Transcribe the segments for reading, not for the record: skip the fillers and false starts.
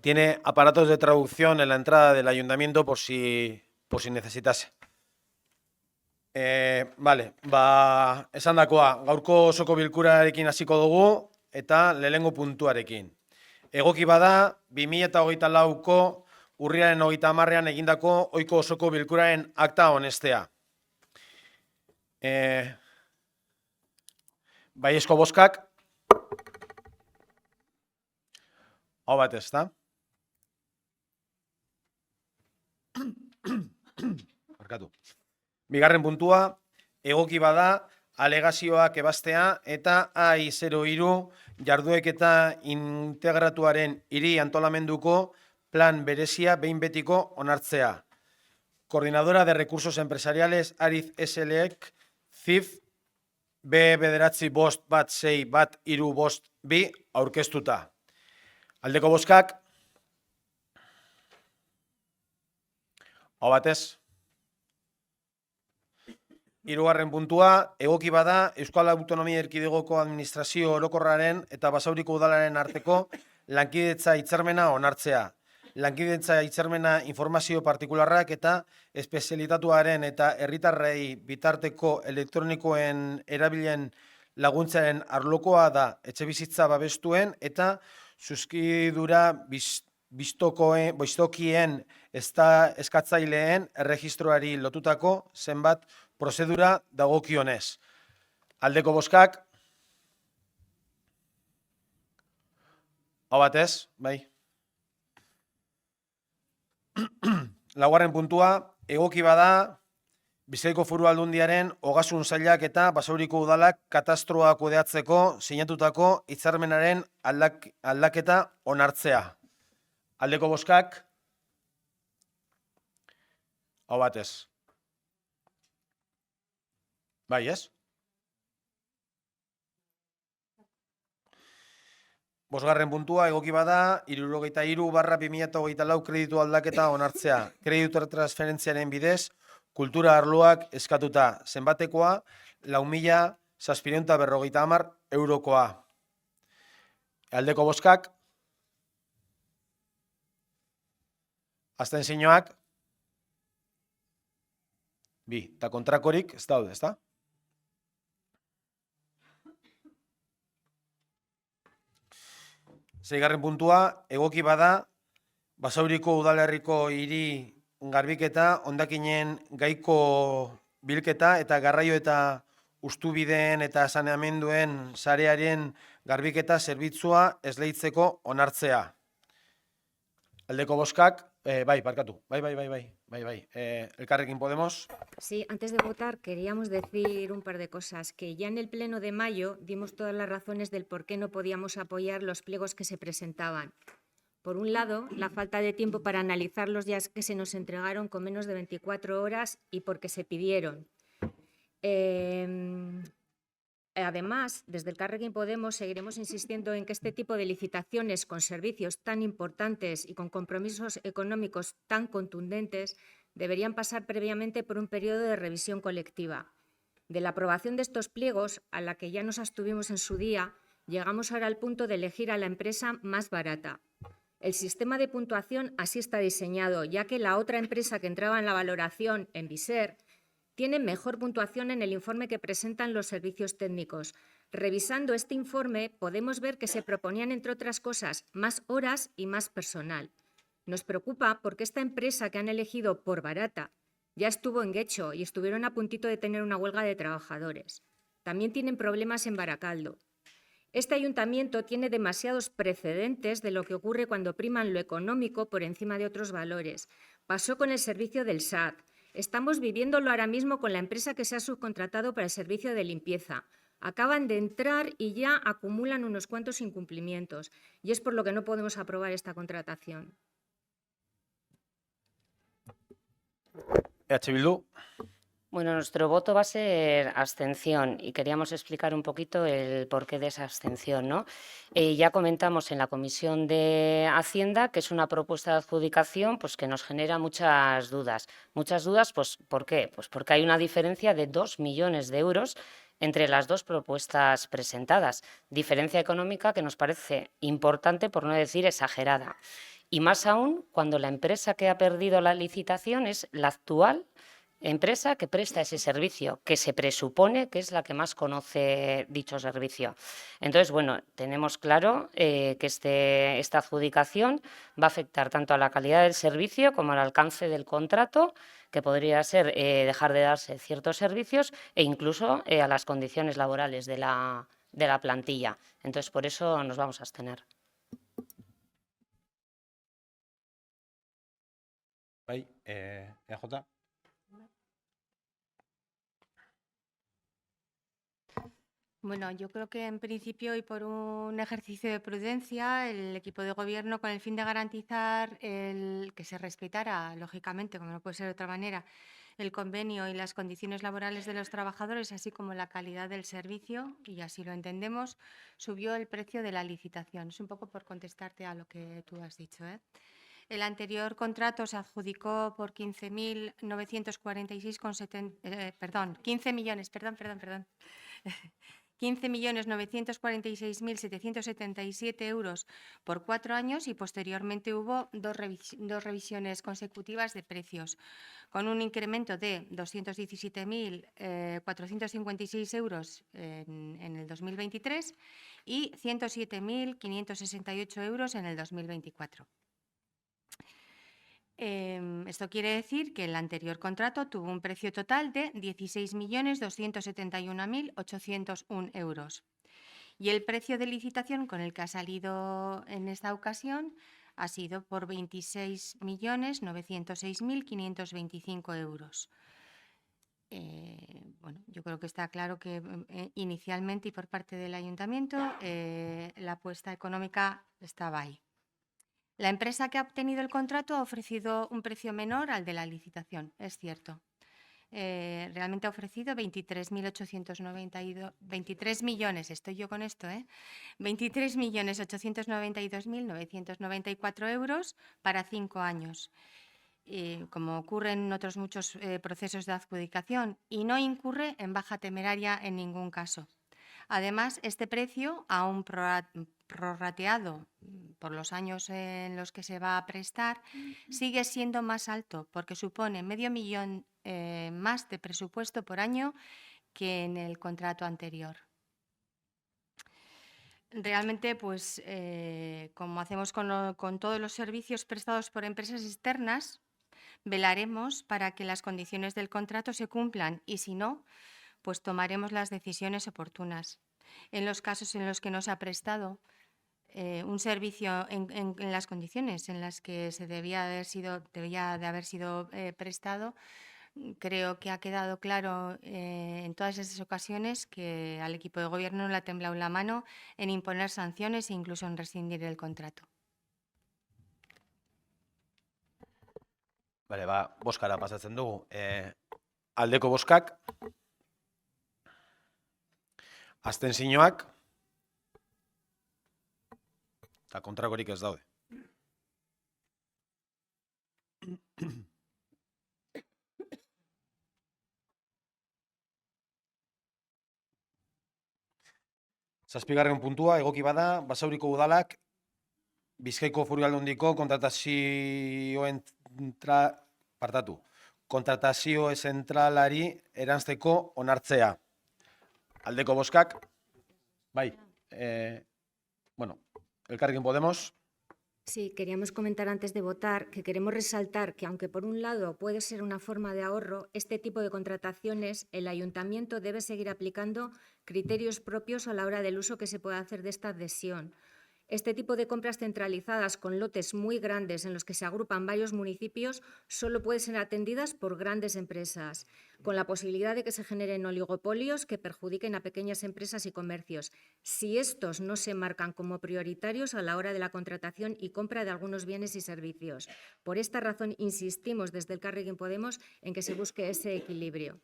Tiene aparatos de traducción en la entrada del ayuntamiento por si necesitase. Vale, esandakoa, gaurko osoko bilkurarekin hasiko dugu eta lehenengo puntuarekin. Egoki bada, 2024ko urriaren 30ean egindako ohiko osoko bilkuraren akta onestea. Baiezko bozkak, hau bat ez da. Barkatu. Bigarren puntua, egoki bada, alegazioak ebastea eta AI03 jardueketa integratuaren hiri antolamenduko plan berezia behin betiko onartzea. Coordinadora de Recursos Empresariales Ariz SLek CIF B956-163-2 aurkeztuta. Aldeko bozkak, hau batez. Hirugarren puntua, egoki bada, Euskal Autonomia Erkidegoko Administrazio Orokorraren eta Basauriko Udalaren arteko lankidetza hitzarmena onartzea. Lankidetza hitzarmena informazio partikularrak eta espezialitatuaren eta herritarrei bitarteko elektronikoen erabilen laguntzaren arlokoa da etxebizitza babestuen eta zuzkidura biztokien eskatzaileen erregistroari lotutako zenbat prozedura dagokionez. Aldeko bozkak, hau batez, bai. Laugarren puntua, egoki bada, Bizkaiko Foru Aldundiaren Ogasun Sailak eta Basauriko Udalak katastroa kudeatzeko sinatutako hitzarmenaren aldaketa onartzea. Aldeko bozkak, hau batez. Bai, ez? Bosgarren puntua, egoki bada, 73/2024 kreditu aldaketa onartzea. Kreditu transferentziaren bidez, kultura arloak eskatuta. Zenbatekoa, 4.750 eurokoa. Aldeko bozkak, abstentzioak, bi, eta kontrakorik ez daude, ezta? Seigarren puntua, egoki bada, Basauriko udalerriko hiri garbiketa, hondakinen gaiko bilketa eta garraio eta ustubideen eta saneamenduen sarearen garbiketa zerbitzua esleitzeko onartzea. Aldeko bozkak, bai, barkatu, bai. Elkarrekin Podemos. Sí, antes de votar queríamos decir un par de cosas, que ya en el pleno de mayo dimos todas las razones del por qué no podíamos apoyar los pliegos que se presentaban. Por un lado, la falta de tiempo para analizarlos ya que se nos entregaron con menos de 24 horas y porque se pidieron. Además, desde Elkarrekin Podemos seguiremos insistiendo en que este tipo de licitaciones con servicios tan importantes y con compromisos económicos tan contundentes deberían pasar previamente por un periodo de revisión colectiva. De la aprobación de estos pliegos, a la que ya nos abstuvimos en su día, llegamos ahora al punto de elegir a la empresa más barata. El sistema de puntuación así está diseñado, ya que la otra empresa que entraba en la valoración, Enviser, tiene mejor puntuación en el informe que presentan los servicios técnicos. Revisando este informe, podemos ver que se proponían, entre otras cosas, más horas y más personal. Nos preocupa porque esta empresa que han elegido por barata ya estuvo en Guecho y estuvieron a puntito de tener una huelga de trabajadores. También tienen problemas en Baracaldo. Este ayuntamiento tiene demasiados precedentes de lo que ocurre cuando priman lo económico por encima de otros valores. Pasó con el servicio del SAT. Estamos viviéndolo ahora mismo con la empresa que se ha subcontratado para el servicio de limpieza. Acaban de entrar y ya acumulan unos cuantos incumplimientos. Y es por lo que no podemos aprobar esta contratación. Bildu. Bueno, nuestro voto va a ser abstención y queríamos explicar un poquito el porqué de esa abstención, ¿no? Ya comentamos en la Comisión de Hacienda que es una propuesta de adjudicación pues, que nos genera muchas dudas. Muchas dudas, pues, ¿por qué? Pues porque hay una diferencia de 2 millones de euros entre las dos propuestas presentadas. Diferencia económica que nos parece importante, por no decir exagerada. Y más aún cuando la empresa que ha perdido la licitación es la actual empresa que presta ese servicio, que se presupone que es la que más conoce dicho servicio. Entonces, bueno, tenemos claro que esta adjudicación va a afectar tanto a la calidad del servicio como al alcance del contrato, que podría ser dejar de darse ciertos servicios e incluso a las condiciones laborales de la plantilla. Entonces, por eso nos vamos a abstener. Bai, EJ? Bueno, yo creo que en principio y por un ejercicio de prudencia, el equipo de gobierno, con el fin de garantizar que se respetara, lógicamente, como no puede ser de otra manera, el convenio y las condiciones laborales de los trabajadores, así como la calidad del servicio, y así lo entendemos, subió el precio de la licitación. Es un poco por contestarte a lo que tú has dicho, ¿eh? El anterior contrato se adjudicó por 15 millones 15.946.777 euros por 4 años y posteriormente hubo dos revisiones consecutivas de precios, con un incremento de 217.456 euros en el 2023 y 107.568 euros en el 2024. Esto quiere decir que el anterior contrato tuvo un precio total de 16.271.801 euros. Y el precio de licitación con el que ha salido en esta ocasión ha sido por 26.906.525 euros. Bueno, yo creo que está claro que inicialmente y por parte del ayuntamiento la apuesta económica estaba ahí. La empresa que ha obtenido el contrato ha ofrecido un precio menor al de la licitación, es cierto. Realmente ha ofrecido 23 millones, estoy yo con esto, 23.892.994 euros para 5 años. Como ocurre en otros muchos procesos de adjudicación, y no incurre en baja temeraria en ningún caso. Además, este precio, aún prorrateado por los años en los que se va a prestar, sigue siendo más alto porque supone $500.000 más de presupuesto por año que en el contrato anterior. Realmente, pues, como hacemos con todos los servicios prestados por empresas externas, velaremos para que las condiciones del contrato se cumplan y, si no, pues tomaremos las decisiones oportunas. En los casos en los que no se ha prestado un servicio en las condiciones en las que debía de haber sido prestado, creo que ha quedado claro en todas esas ocasiones que al equipo de gobierno le ha temblado la mano en imponer sanciones e incluso en rescindir el contrato. Bale, boskara pasatzen dugu. Aldeko boskak, abstentzioak, eta kontrakorik ez daude. Zazpigarren puntua, egoki bada, Basauriko udalak Bizkaiko Foru Aldundiko kontratazio zentralari eranzteko onartzea. Aldeko boskak, bai, bueno, Elkarrekin Podemos. Sí, queríamos comentar antes de votar que queremos resaltar que, aunque por un lado puede ser una forma de ahorro, este tipo de contrataciones el ayuntamiento debe seguir aplicando criterios propios a la hora del uso que se puede hacer de esta adhesión. Este tipo de compras centralizadas con lotes muy grandes en los que se agrupan varios municipios solo pueden ser atendidas por grandes empresas, con la posibilidad de que se generen oligopolios que perjudiquen a pequeñas empresas y comercios, si estos no se marcan como prioritarios a la hora de la contratación y compra de algunos bienes y servicios. Por esta razón, insistimos desde Elkarrekin Podemos en que se busque ese equilibrio.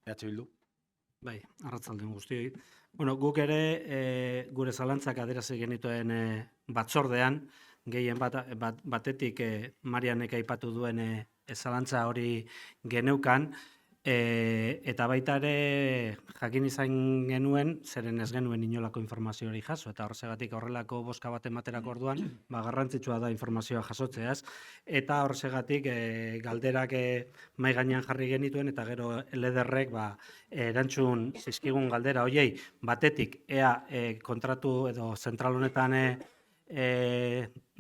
Bildu. Bai, arratsalde guztioi. Bueno, guk ere gure zalantzak adierazi genituen batzordean, gehien batetik Marianek aipatu duen zalantza hori geneukan, Eta baita ere jakin izan genuen, zeren ez genuen inolako informazio hori jaso, eta horregatik horrelako bozka bat ematerako orduan, garrantzitsua da informazioa jasotzea, ez? Eta horregatik galderak mahai gainean jarri genituen, eta gero LDR-ek erantzun zizkigun galdera hoiei, batetik ea kontratu edo zentral honetan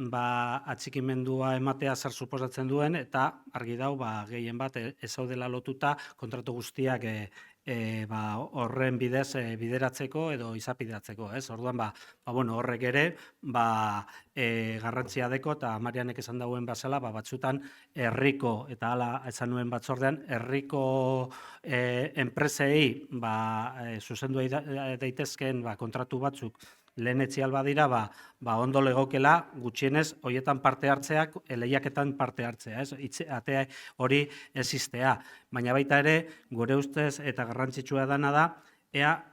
atxikimendua ematea zer suposatzen duen, eta argi dau gehien bat ez zaudela lotuta kontratu guztiak horren bidez bideratzeko edo izapideatzeko, ez? Orduan, horrek ere garrantzia deko, eta Marianek esan dauen bezala, batzutan herriko, eta hala esan nuen batzordean, herriko enpresei zuzendu daitezkeen kontratu batzuk lehenetzi alba dira, ondo legokela gutxienez hoietan parte hartzeak, lehiaketan parte hartzea, atea hori existea. Baina baita ere, gure ustez eta garrantzitsua dana da, ea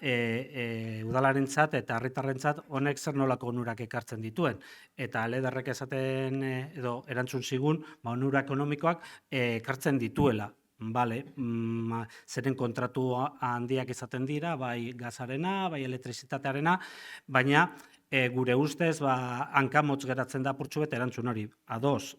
udalarentzat eta herritarrentzat honek zer nolako onurak ekartzen dituen. Eta LDR-ek esaten edo erantzun zigun, onura ekonomikoak ekartzen dituela. Zeren kontratu handiak izaten dira, bai gazarena, bai elektrizitatearena, baina gure ustez hankamotz geratzen da purtsu bet erantzun hori. Ados,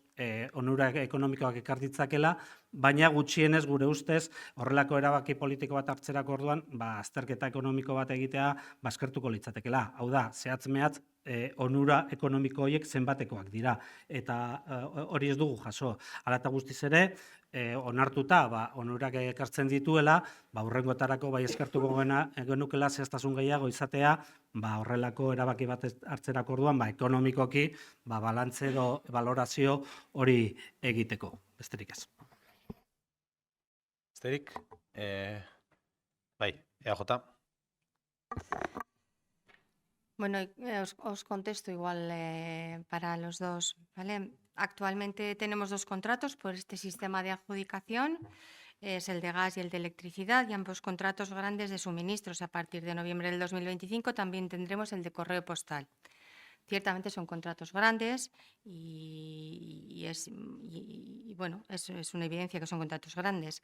onura ekonomikoak ekar ditzakela, baina gutxienez gure ustez horrelako erabaki politiko bat hartzerako orduan, azterketa ekonomiko bat egitea eskertuko litzatekela. Hau da, zehatz-mehatz onura ekonomiko horiek zenbatekoak dira, eta hori ez dugu jaso. Hala eta guztiz ere, onartuta onurak ekartzen dituela, hurrengotarako bai eskertuko genukela zehaztasun gehiago izatea, horrelako erabaki bat hartzerako orduan, ekonomikoki balantze edo balorazio hori egiteko. Besterik ez. Besterik? Bai, EAJ. Bueno, os contesto igual para los dos, ¿vale? Actualmente tenemos 2 contratos por este sistema de adjudicación, es el de gas y el de electricidad, y ambos contratos grandes de suministros. A partir de noviembre del 2025 también tendremos el de correo postal. Ciertamente son contratos grandes y bueno, es una evidencia que son contratos grandes.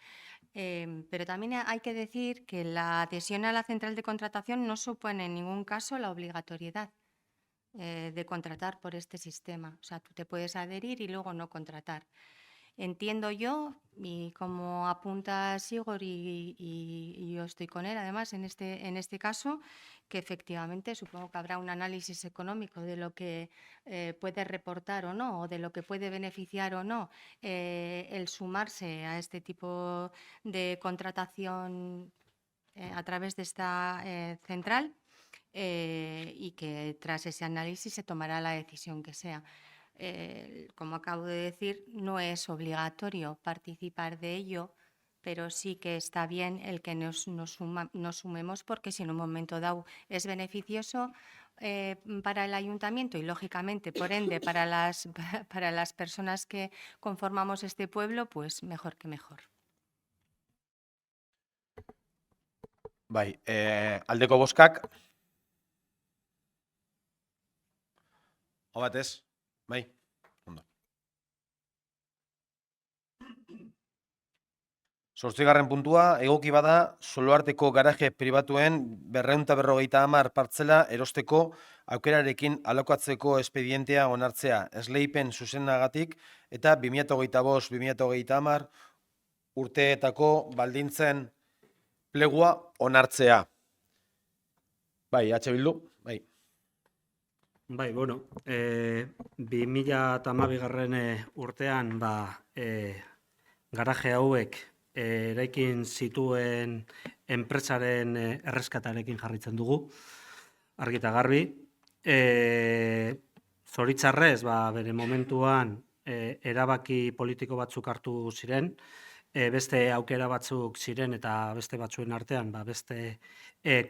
Pero también hay que decir que la adhesión a la central de contratación no supone en ningún caso la obligatoriedad de contratar por este sistema. O sea, tú te puedes adherir y luego no contratar. Entiendo yo, y como apunta Sigor y yo estoy con él, además, en este caso, que efectivamente supongo que habrá un análisis económico de lo que puede reportar o no, o de lo que puede beneficiar o no el sumarse a este tipo de contratación a través de esta central, y que tras ese análisis se tomará la decisión que sea. Como acabo de decir, no es obligatorio participar de ello, pero sí que está bien el que nos sumemos, porque si en un momento dado es beneficioso para el ayuntamiento y, lógicamente, por ende, para las personas que conformamos este pueblo, pues mejor que mejor. Bai, aldeko bozkak. Batez, bai, ondo. 8. puntua, egoki bada, Soloarteko garaje pribatuen 250 partzela erosteko aukerarekin alokatzeko espedientea onartzea, esleipen zuzenagatik eta 2025-2030 urteetako baldintzen plegua onartzea. Bai, Bildu, bai. Bai, bueno, 2012 urtean garaje hauek eraikin zituen enpresaren erreskatarekin jarritzen dugu, argi eta garbi. Zoritzarrez, bere momentuan erabaki politiko batzuk hartu ziren, beste aukera batzuk ziren eta beste batzuen artean, beste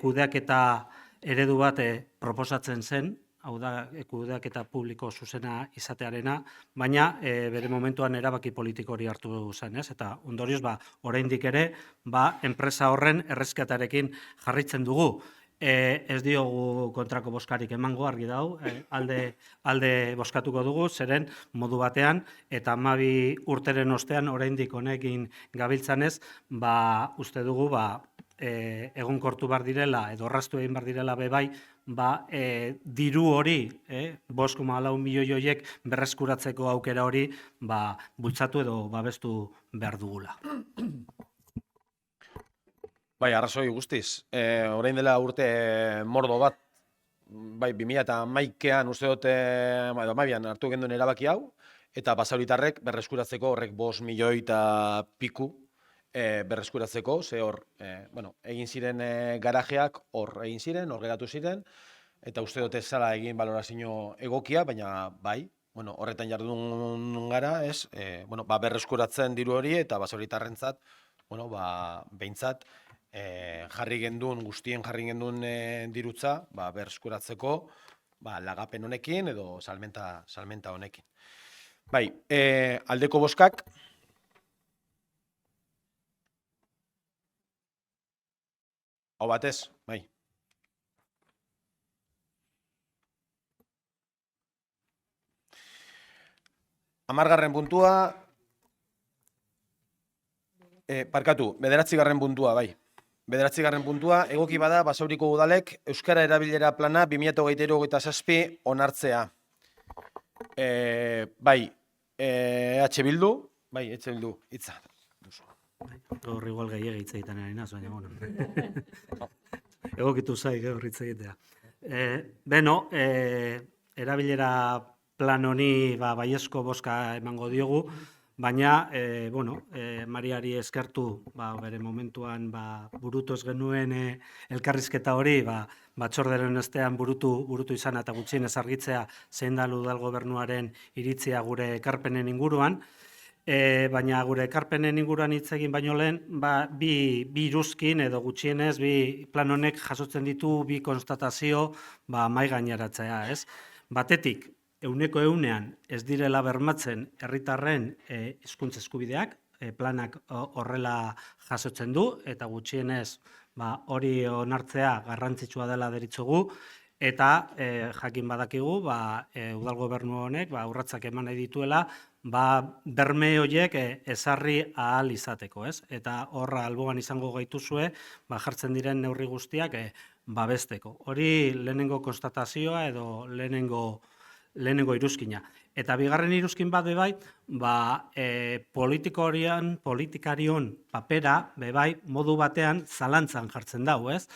kudeaketa eredu bat proposatzen zen, hau da, kudeaketa publiko zuzena izatearena, baina bere momentuan erabaki politiko hori hartu zen, ez? Eta ondorioz, oraindik ere, enpresa horren erreskatarekin jarritzen dugu. ez diogu kontrako boskarik emango, argi dau, alde boskatuko dugu, zeren modu batean, eta 12 urteren ostean oraindik honekin gabiltzanez, uste dugu, egonkortu bar direla, edo orraztu egin bar direla bebai, diru hori, 5,4 milioi horiek berreskuratzeko aukera hori, bultzatu edo babestu behar dugula. Bai, arrazoi guztiz. Orain dela urte mordo bat, bai, 2011an uste dut, edo amabian hartu genduen erabaki hau, eta basauritarrek berreskuratzeko horrek 5 milioi eta piku berreskuratzeko, ze hor, egin ziren garajeak, hor egin ziren, hor geratu ziren, eta uste dut ez zala egin balorazio egokia, baina bai, horretan jardun gara, berreskuratzen diru hori, eta basauritarrentzat, behintzat, guztien jarri genduen dirutza, berreskuratzeko, lagapen honekin edo salmenta honekin. Bai, aldeko boskak, hau batez, bai. Hamargarren puntua, bederatzigarren puntua, bai. Bederatzigarren puntua, egoki bada Basauriko udalek Euskara erabilera plana 2023-2027 onartzea. Bai, EH Bildu, hitza. Gaur igual gehiago hitz egiten ari naz, baina, egokitu zai gaur hitz egitea. Erabilera plan honi baiezko bozka emango diogu, baina, Mariari eskertu, bere momentuan burutu ez genuen elkarrizketa hori, batzorderen estean burutu izan eta gutxienez argitzea zein da udal gobernuaren iritzia gure ekarpenen inguruan, baina gure ekarpenen inguruan hitz egin baino lehen, bi iruzkin edo gutxienez, bi plan honek jasotzen ditu bi konstatazio mahai gaineratzea, ez? Batetik, 100% ez direla bermatzen herritarren hizkuntza eskubideak, planak horrela jasotzen du, eta gutxienez hori onartzea garrantzitsua dela deritzogu, eta jakin badakigu, udal gobernu honek urratsak eman nahi dituela, berme horiek ezarri ahal izateko, ez? Eta horra alboan izango gaituzue, jartzen diren neurri guztiak babesteko. Hori lehenengo konstatazioa edo lehenengo iruzkina. Eta bigarren iruzkin bat bebai, politikarion papera bebai modu batean zalantzan jartzen dau, ez?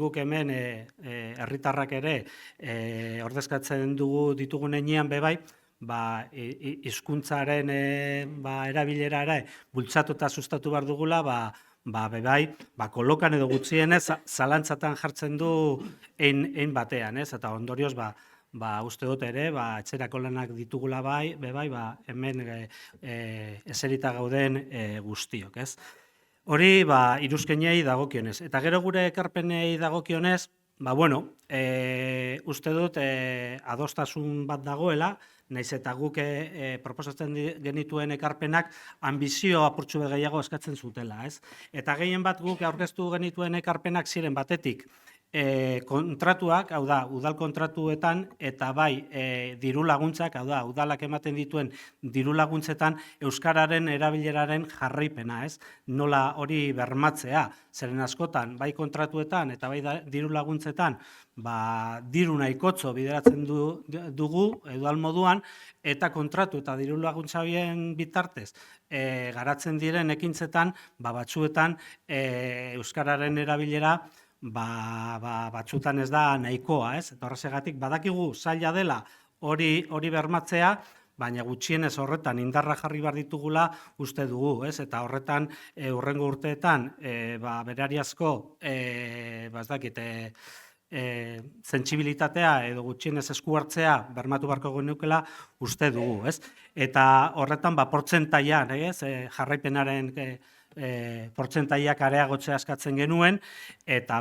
Guk hemen herritarrak ere ordezkatzen ditugun heinean bebai, hizkuntzaren erabilera ere bultzatu eta sustatu behar dugula, bebai, kolokan edo gutxienez zalantzatan jartzen du ein batean, ez? Eta ondorioz, uste dut ere, etxerako lanak ditugula bebai, hemen eserita gauden guztiok, ez? Hori, iruzkenei dagokionez. Eta gero gure ekarpenei dagokionez, uste dut adostasun bat dagoela, naiz eta guk proposatzen genituen ekarpenak ambizio apurtxu gehiago eskatzen zutela, ez? Eta gehien bat guk aurkeztu genituen ekarpenak ziren batetik, kontratuak, hau da, udal kontratuetan, eta diru laguntzak, hau da, udalak ematen dituen diru laguntzetan euskararen erabileraren jarraipena, ez? Nola hori bermatzea, zeren askotan, bai kontratuetan eta bai diru laguntzetan, diru nahikotzo bideratzen dugu, udal moduan, eta kontratu eta diru laguntza horien bitartez garatzen diren ekintzetan, batzuetan euskararen erabilera batzutan ez da nahikoa, ez? Eta horregatik badakigu zaila dela hori bermatzea, baina gutxienez horretan indarra jarri behar ditugula uste dugu, ez? Eta horretan hurrengo urteetan berariazko, ez dakit, sentsibilitatea edo gutxienez esku hartzea bermatu beharko genukeela uste dugu, ez? Eta horretan portzentaian, jarraipenaren portzentaiak areagotzea eskatzen genuen, eta,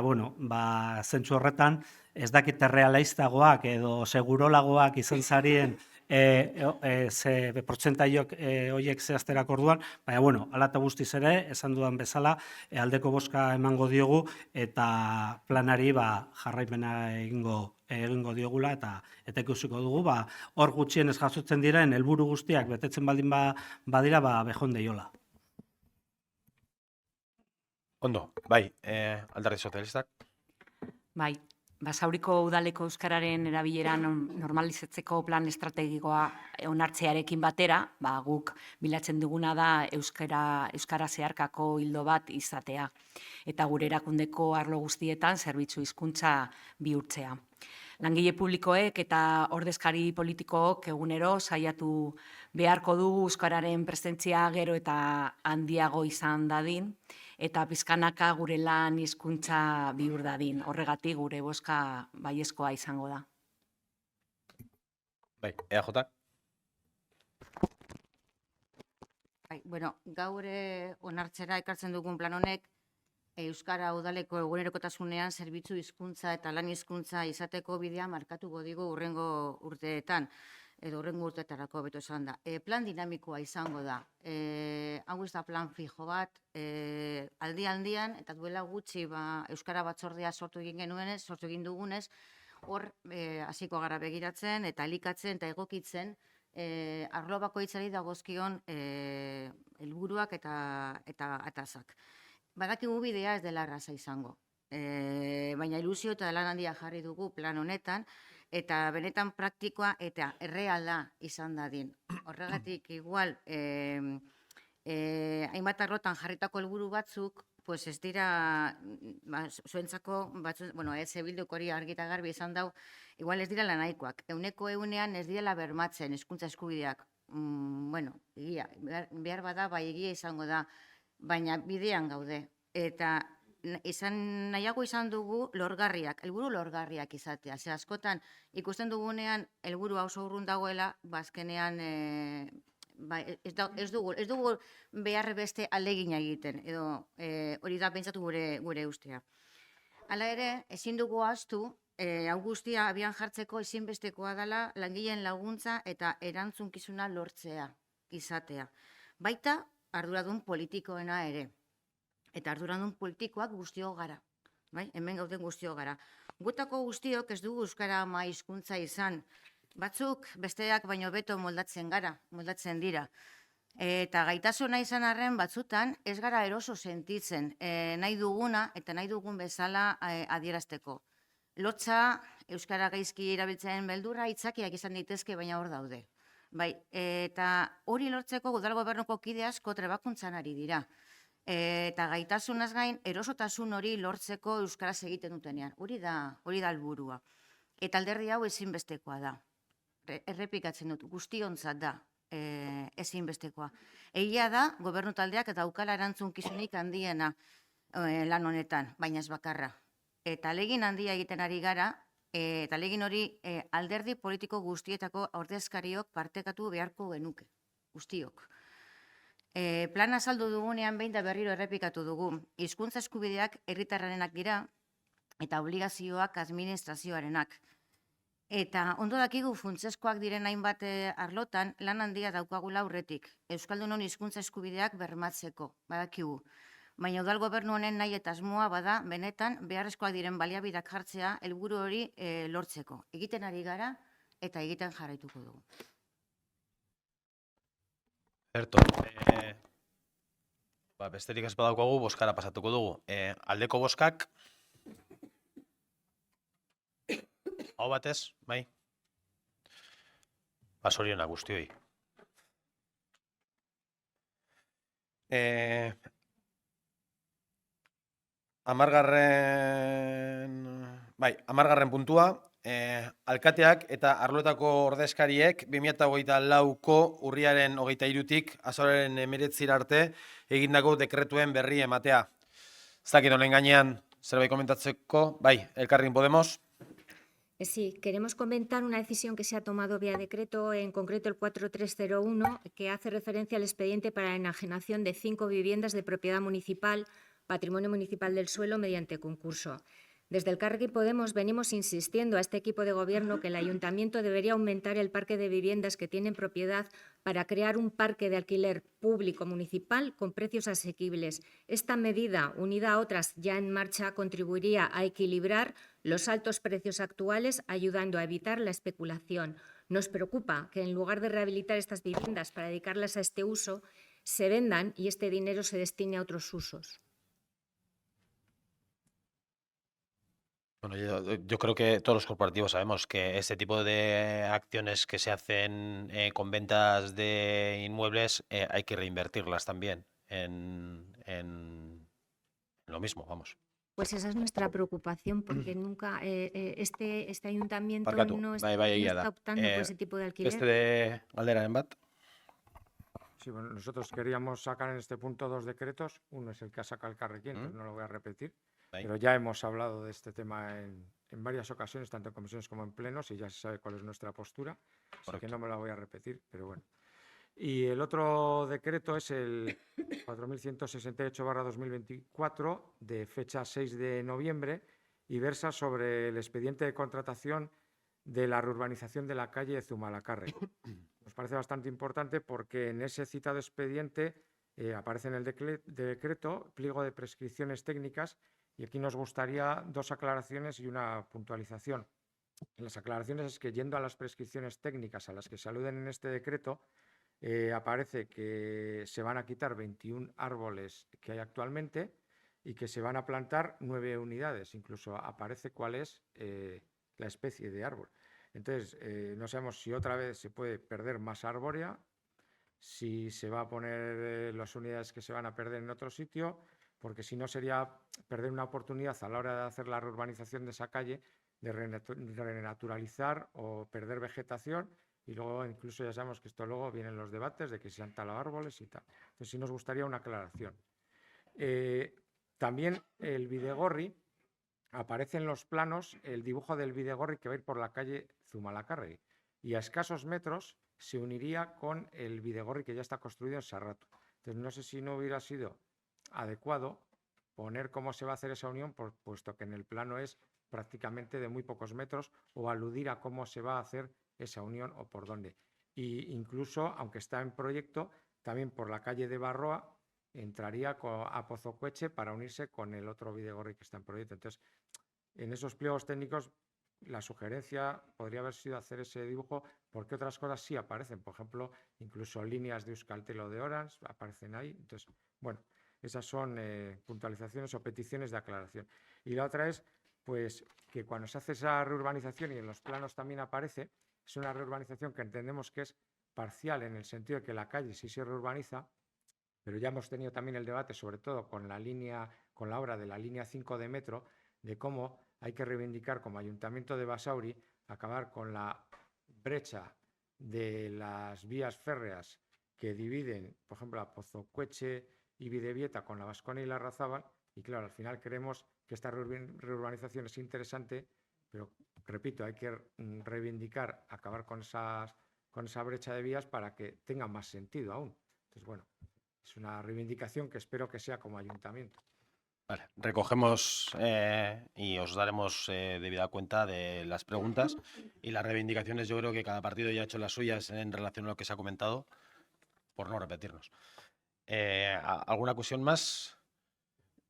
zentzu horretan, ez dakit errealistagoak edo segurolagoak izan zarien ze portzentaiok horiek zehazterak orduan, baina, bueno, ala eta guztiz ere, esan dudan bezala, aldeko bozka emango diogu eta planari jarraipena egingo diogula eta ikusiko dugu, hor gutxien ez jasotzen diren helburu guztiak betetzen baldin badira, behon deiola. Ondo, bai, Alderdi Sozialistak. Bai, Basauriko udaleko euskararen erabilera normalizatzeko plan estrategikoa onartzearekin batera, guk bilatzen duguna da euskara zeharkako ildo bat izatea eta gure erakundeko arlo guztietan zerbitzu hizkuntza bihurtzea. Langile publikoek eta ordezkari politikook egunero saiatu beharko dugu euskararen presentzia gero eta handiago izan dadin, eta pizkanaka gure lan hizkuntza bihur dadin. Horregatik gure bozka baiezkoa izango da. Bai, EAJ. Gaur onartzera ekartzen dugun plan honek, Euskara udaleko egunerokotasunean zerbitzu hizkuntza eta lan hizkuntza izateko bidea markatuko digu hurrengo urteetan, edo hurrengo urteetarako beto esan da. Plan dinamikoa izango da. Hau ez da plan fijo bat, aldian, eta duela gutxi Euskara batzordea sortu egin dugunez, hor hasiko gara begiratzen eta elikatzen eta egokitzen arlo bakoitzari dagozkion helburuak eta atazak. Badakigu bidea ez dela erraza izango, baina ilusio eta lan handia jarri dugu plan honetan, eta benetan praktikoa eta erreala izan dadin. Horregatik igual, hainbat arlotan jarritako helburu batzuk, pues ez dira, zuentzako, Bilduk hori argi eta garbi izan dau, igual ez dira nahikoak. 100% ez direla bermatzen hizkuntza eskubideak. Egia, behar bada, egia izango da, baina bidean gaude. Eta nahiago izan dugu lorgarriak, helburu lorgarriak izatea. Ze askotan ikusten dugunean helburu oso urrun dagoela, azkenean ez dugu behar beste alegina egiten, edo hori da pentsatu gure ustea. Hala ere, ezin dugu ahaztu, hau guztia abian jartzeko ezinbestekoa dela langileen laguntza eta erantzunkizuna lortzea izatea. Baita arduradun politikoena ere. Eta arduradun politikoak guztiok gara. Hemen gauden guztiok gara. Gutako guztiok ez dugu euskara ama hizkuntza izan. Batzuk besteak baino beto moldatzen dira. Eta gaitasuna izan arren batzutan ez gara eroso sentitzen nahi duguna eta nahi dugun bezala adierazteko. Lotza, euskara gaizki erabiltzen beldurra, itzakiak izan daitezke, baina hor daude. Eta hori lortzeko udal gobernuko kide asko trebakuntzan ari dira. Eta gaitasunaz gain, erosotasun hori lortzeko euskaraz egiten dutenean. Hori da helburua. Eta alderdi hau ezinbestekoa da. Errepikatzen dut, guztiontzat da ezinbestekoa. Egia da, gobernu taldeak eta daukala erantzunkizunik handiena lan honetan, baina ez bakarra. Eta ahalegin handia egiten ari gara, eta ahalegin hori alderdi politiko guztietako ordezkariok partekatu beharko genuke, guztiok. Plan azaldu dugunean behin da berriro errepikatu dugu. Hizkuntza eskubideak herritarrenak dira eta obligazioak administrazioarenak. Eta ondo dakigu funtsezkoak diren hainbat arlotan lan handia daukagula aurretik. Euskaldunon hizkuntza eskubideak bermatzeko, badakigu. Baina udal gobernu honen nahi eta asmoa bada benetan beharrezkoak diren baliabideak jartzea helburu hori lortzeko. Egiten ari gara eta egiten jarraituko dugu. Erto, besterik ez badaukagu, bozkara pasatuko dugu. Aldeko bozkak, hau batez, bai? Zorionak guztioi. Hamargarren puntua, alkateak eta arloetako ordezkariek 2024ko urriaren 23-tik azaroaren 19 arte egindako dekretuen berri ematea. Ez dakit honen gainean zerbait komentatzeko, bai, Elkarrekin Podemos. Sí, queremos comentar una decisión que se ha tomado vía decreto, en concreto el 4301, que hace referencia al expediente para la enajenación de 5 viviendas de propiedad municipal, patrimonio municipal del suelo, mediante concurso. Desde Elkarrekin Podemos venimos insistiendo a este equipo de gobierno que el ayuntamiento debería aumentar el parque de viviendas que tiene en propiedad para crear un parque de alquiler público municipal con precios asequibles. Esta medida, unida a otras ya en marcha, contribuiría a equilibrar los altos precios actuales, ayudando a evitar la especulación. Nos preocupa que en lugar de rehabilitar estas viviendas para dedicarlas a este uso, se vendan y este dinero se destine a otros usos. Bueno, yo creo que todos los corporativos sabemos que este tipo de acciones que se hacen con ventas de inmuebles hay que reinvertirlas también en lo mismo, vamos. Pues esa es nuestra preocupación, porque nunca este ayuntamiento Barkatu, no bai, egia da. está optando por ese tipo de alquiler. Beste galderaren bat? Sí, bueno, nosotros queríamos sacar en este punto 2 decretos. Uno es el que ha sacado el Carrequín, entonces no lo voy a repetir. Bai. Pero ya hemos hablado de este tema en varias ocasiones, tanto en comisiones como en plenos, y ya se sabe cuál es nuestra postura. Así que Correcto. no me la voy a repetir, pero bueno. Y el otro decreto es el 4168/2024, de fecha 6 de noviembre, y versa sobre el expediente de contratación de la reurbanización de la calle Zumalacárregui. Nos parece bastante importante porque en ese citado expediente aparece en el decreto pliego de prescripciones técnicas, y aquí nos gustaría dos aclaraciones y una puntualización. En las aclaraciones es que, yendo a las prescripciones técnicas a las que se aluden en este decreto, aparece que se van a quitar 21 árboles que hay actualmente y que se van a plantar 9 unidades. Incluso aparece cuál es la especie de árbol. Entonces, no sabemos si otra vez se puede perder más arbórea, si se va a poner las unidades que se van a perder en otro sitio, porque si no sería perder una oportunidad a la hora de hacer la reurbanización de esa calle, de renaturalizar o perder vegetación. Y luego incluso ya sabemos que esto luego vienen los debates de que se han talado árboles y tal. Entonces sí nos gustaría una aclaración. También el bidegorri, aparece en los planos el dibujo del bidegorri que va a ir por la calle Zumalacárregui, y a escasos metros se uniría con el bidegorri que ya está construido en Sarratu. Entonces no sé si no hubiera sido adecuado poner cómo se va a hacer esa unión, puesto que en el plano es prácticamente de muy pocos metros, o aludir a cómo se va a hacer esa unión o por dónde. Y incluso, aunque está en proyecto, también por la calle de Barroa entraría a Pozocueche para unirse con el otro bidegorri que está en proyecto. Entonces, en esos pliegos técnicos, la sugerencia podría haber sido hacer ese dibujo, porque otras cosas sí aparecen. Por ejemplo, incluso líneas de Euskaltel o de Orange aparecen ahí. Entonces, bueno, esas son puntualizaciones o peticiones de aclaración. Y la otra es, pues, que cuando se hace esa reurbanización, y en los planos también aparece, es una reurbanización que entendemos que es parcial, en el sentido de que la calle sí se reurbaniza, pero ya hemos tenido también el debate, sobre todo con la obra de la línea 5 de metro, de cómo hay que reivindicar como Ayuntamiento de Basauri acabar con la brecha de las vías férreas que dividen, por ejemplo, a Pozocueche y Bidebieta con la Baskonia y la Larrazábal. Y claro, al final creemos que esta reurbanización es interesante, pero repito, hay que reivindicar, acabar con esa brecha de vías para que tenga más sentido aún. Entonces, bueno, es una reivindicación que espero que sea como ayuntamiento. Vale, recogemos y os daremos debida cuenta de las preguntas y las reivindicaciones. Yo creo que cada partido ya ha hecho las suyas en relación a lo que se ha comentado, por no repetirnos. ¿Alguna cuestión más?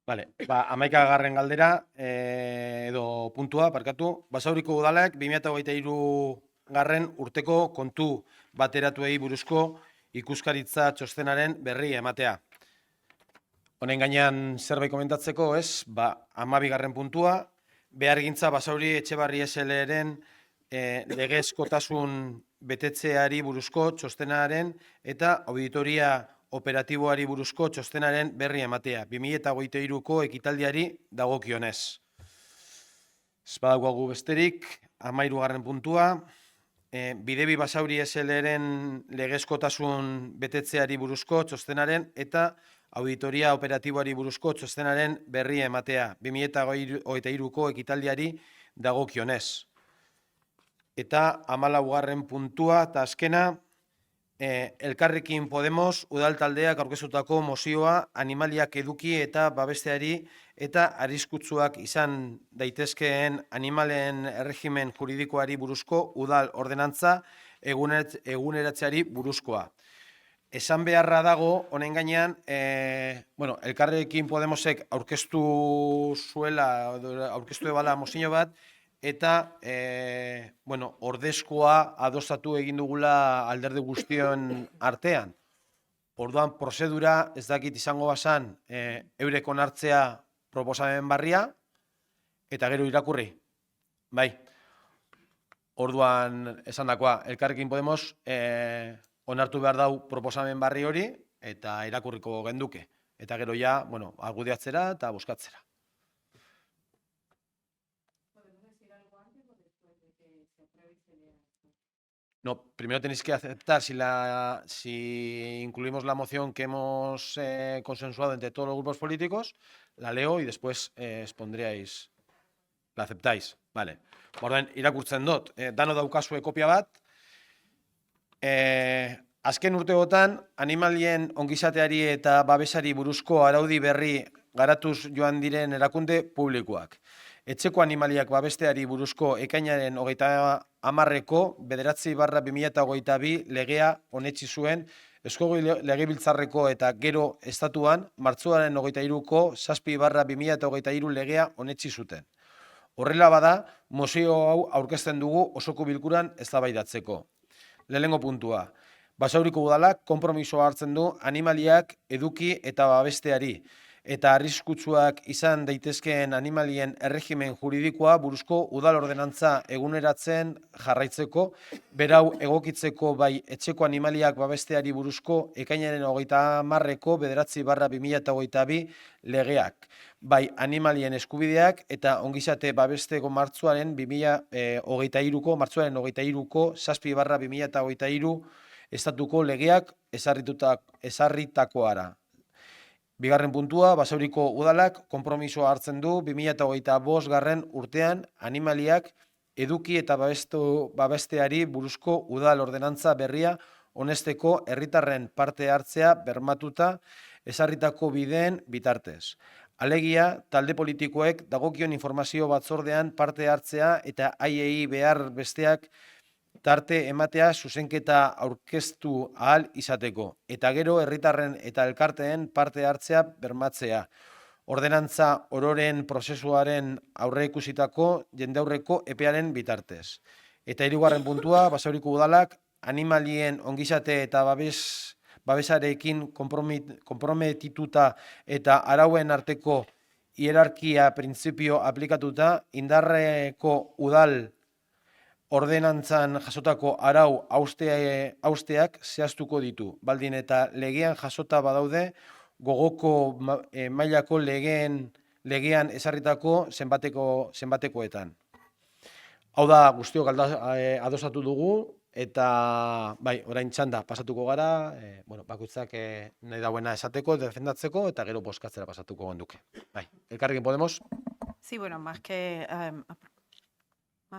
Vale, amaikagarren galdera, edo puntua, parkatu. Basauriko udalak 2023 urteko kontu bateratuei buruzko ikuskaritza txostenaren berri ematea. Honen gainean zerbait komentatzeko, ez? 12. puntua, behargintza Basauri Etxebarri SL-ren legezkotasun betetzeari buruzko txostenaren eta auditoria operatiboari buruzko txostenaren berri ematea, 2023ko ekitaldiari dagokionez. Ez badagoagu besterik, 13. puntua, Bidebi Basauri SL-ren legezkotasun betetzeari buruzko txostenaren eta auditoria operatiboari buruzko txostenaren berri ematea, 2023ko ekitaldiari dagokionez. Eta 14. puntua eta azkena, Elkarrekin Podemos udal taldeak aurkeztutako mozioa animaliak eduki eta babesteari eta arriskutsuak izan daitezkeen animalen erregimen juridikoari buruzko udal ordenantza eguneratzeari buruzkoa. Esan beharra dago, honen gainean, Elkarrekin Podemosek aurkeztu ebala mozio bat, eta ordezkoa adostatu egin dugula alderdi guztion artean. Orduan, prozedura ez dakit izango bazan eurek onartzea proposamen barria, eta gero irakurri. Bai. Orduan, esan dakoa, Elkarrekin Podemos onartu behar dau proposamen barri hori, eta irakurriko genduke. Eta gero ja, argudiatzera eta buskatzera. No, primero tenéis que aceptar si incluimos la moción que hemos consensuado entre todos los grupos políticos, la leo y después expondríais. La aceptáis, vale. Orden, irakurtzen dut, dano daukazue kopia bat. Azken urteotan, animalien ongizateari eta babesari buruzko araudi berri garatuz joan diren erakunde publikoak. Etxeko animaliak babesteari buruzko ekainaren 30ko 9/2022 legea onetsi zuen Eusko Legebiltzarreko eta gero estatuan martxoaren 23ko 7/2023 legea onetsi zuten. Horrela bada, mozio hau aurkezten dugu osoko bilkuran eztabaidatzeko. Lehenengo puntua. Basauriko udalak konpromisoa hartzen du animaliak eduki eta babesteari eta arriskutsuak izan daitezkeen animalien erregimen juridikoa buruzko udal ordenantza eguneratzen jarraitzeko, berau egokitzeko bai etxeko animaliak babesteari buruzko ekainaren 30ko 9/2022 legeak, bai animalien eskubideak eta ongizate babesteko martxoaren 23ko 7/2023 estatuko legeak ezarritakoara. Bigarren puntua, Basauriko udalak konpromisoa hartzen du 2025 urtean animaliak eduki eta babesteari buruzko udal ordenantza berria onesteko herritarren parte hartzea bermatuta ezarritako bideen bitartez. Alegia, talde politikoek dagokion informazio batzordean parte hartzea eta haiei behar besteak tarte ematea zuzenketa aurkeztu ahal izateko, eta gero herritarren eta elkarteen parte hartzea bermatzea. Ordenantza ororen prozesuaren aurreikusitako jendaurreko epearen bitartez. Eta hirugarren puntua, Basauriko udalak animalien ongizate eta babesarekin konprometituta eta arauen arteko hierarkia printzipio aplikatuta indarreko udal ordenantzan jasotako arau hausteak zehaztuko ditu. Baldin eta legean jasota badaude gogoko mailako legean ezarritako zenbatekoetan. Hau da guztiok adosatu dugu eta bai, orain txanda pasatuko gara, bakoitzak nahi dauena esateko, defendatzeko eta gero bozkatzera pasatuko genduke. Bai, Elkarrekin Podemos. Sí, bueno, más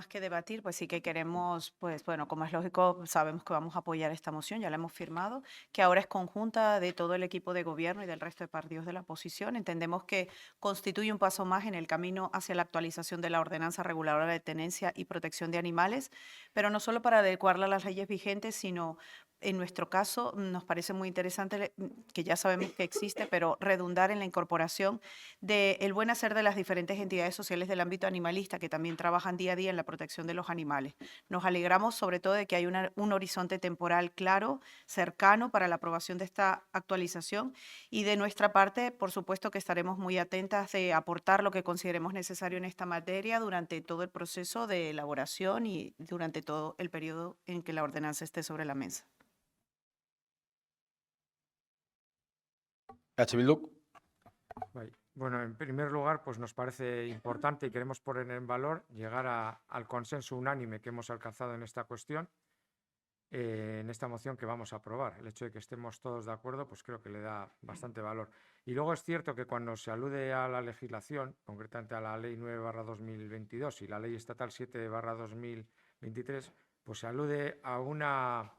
que debatir, pues sí que queremos, pues bueno, como es lógico, sabemos que vamos a apoyar esta moción, ya la hemos firmado, que ahora es conjunta de todo el equipo de gobierno y del resto de partidos de la oposición. Entendemos que constituye un paso más en el camino hacia la actualización de la ordenanza reguladora de tenencia y protección de animales, pero no solo para adecuarla a las leyes vigentes, sino en nuestro caso nos parece muy interesante, que ya sabemos que existe, pero redundar en la incorporación del buen hacer de las diferentes entidades sociales del ámbito animalista que también trabajan día a día en la protección de los animales. Nos alegramos sobre todo de que hay un horizonte temporal claro, cercano para la aprobación de esta actualización y de nuestra parte, por supuesto que estaremos muy atentas de aportar lo que consideremos necesario en esta materia durante todo el proceso de elaboración y durante todo el periodo en que la ordenanza esté sobre la mesa. Bueno, en primer lugar, pues nos parece importante y queremos poner en valor llegar al consenso unánime que hemos alcanzado en esta cuestión, en esta moción que vamos a aprobar. El hecho de que estemos todos de acuerdo, pues creo que le da bastante valor. Y luego es cierto que cuando se alude a la legislación, concretamente a la Ley 9/2022 y la Ley Estatal 7/2023, pues se alude a una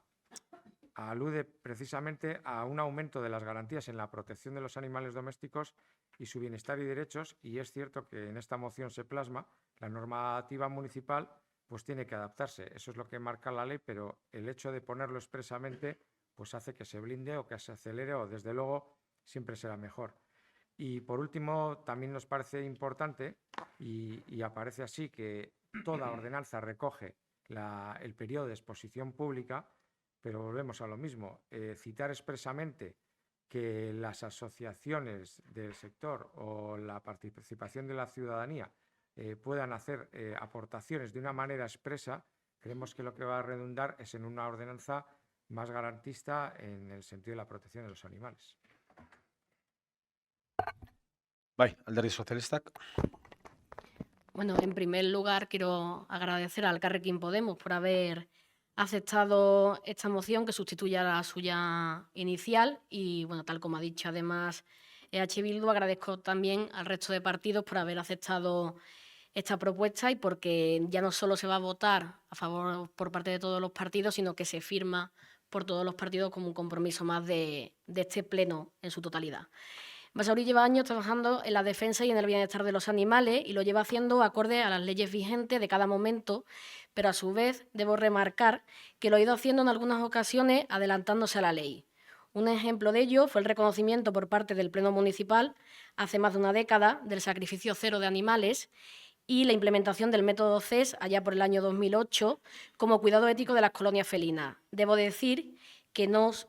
alude precisamente a un aumento de las garantías en la protección de los animales domésticos y su bienestar y derechos, y es cierto que en esta moción se plasma la normativa municipal, pues tiene que adaptarse. Eso es lo que marca la ley, pero el hecho de ponerlo expresamente pues hace que se blinde o que se acelere, o desde luego siempre será mejor. Y por último, también nos parece importante, y aparece así, que toda ordenanza recoge el periodo de exposición pública, pero volvemos a lo mismo, citar expresamente que las asociaciones del sector o la participación de la ciudadanía puedan hacer aportaciones de una manera expresa, creemos que lo que va a redundar es en una ordenanza más garantista en el sentido de la protección de los animales. Bai, Alderdi Sozialistak. Bueno, en primer lugar quiero agradecer al Elkarrekin Podemos por haber aceptado esta moción que sustituye a la suya inicial y, bueno, tal como ha dicho además EH Bildu, agradezco también al resto de partidos por haber aceptado esta propuesta y porque ya no solo se va a votar a favor por parte de todos los partidos, sino que se firma por todos los partidos como un compromiso más de este pleno en su totalidad. Basauri lleva años trabajando en la defensa y en el bienestar de los animales y lo lleva haciendo acorde a las leyes vigentes de cada momento, pero a su vez debo remarcar que lo ha ido haciendo en algunas ocasiones adelantándose a la ley. Un ejemplo de ello fue el reconocimiento por parte del Pleno Municipal hace más de una década del sacrificio cero de animales y la implementación del método CES allá por el año 2008 como cuidado ético de las colonias felinas. Debo decir que nos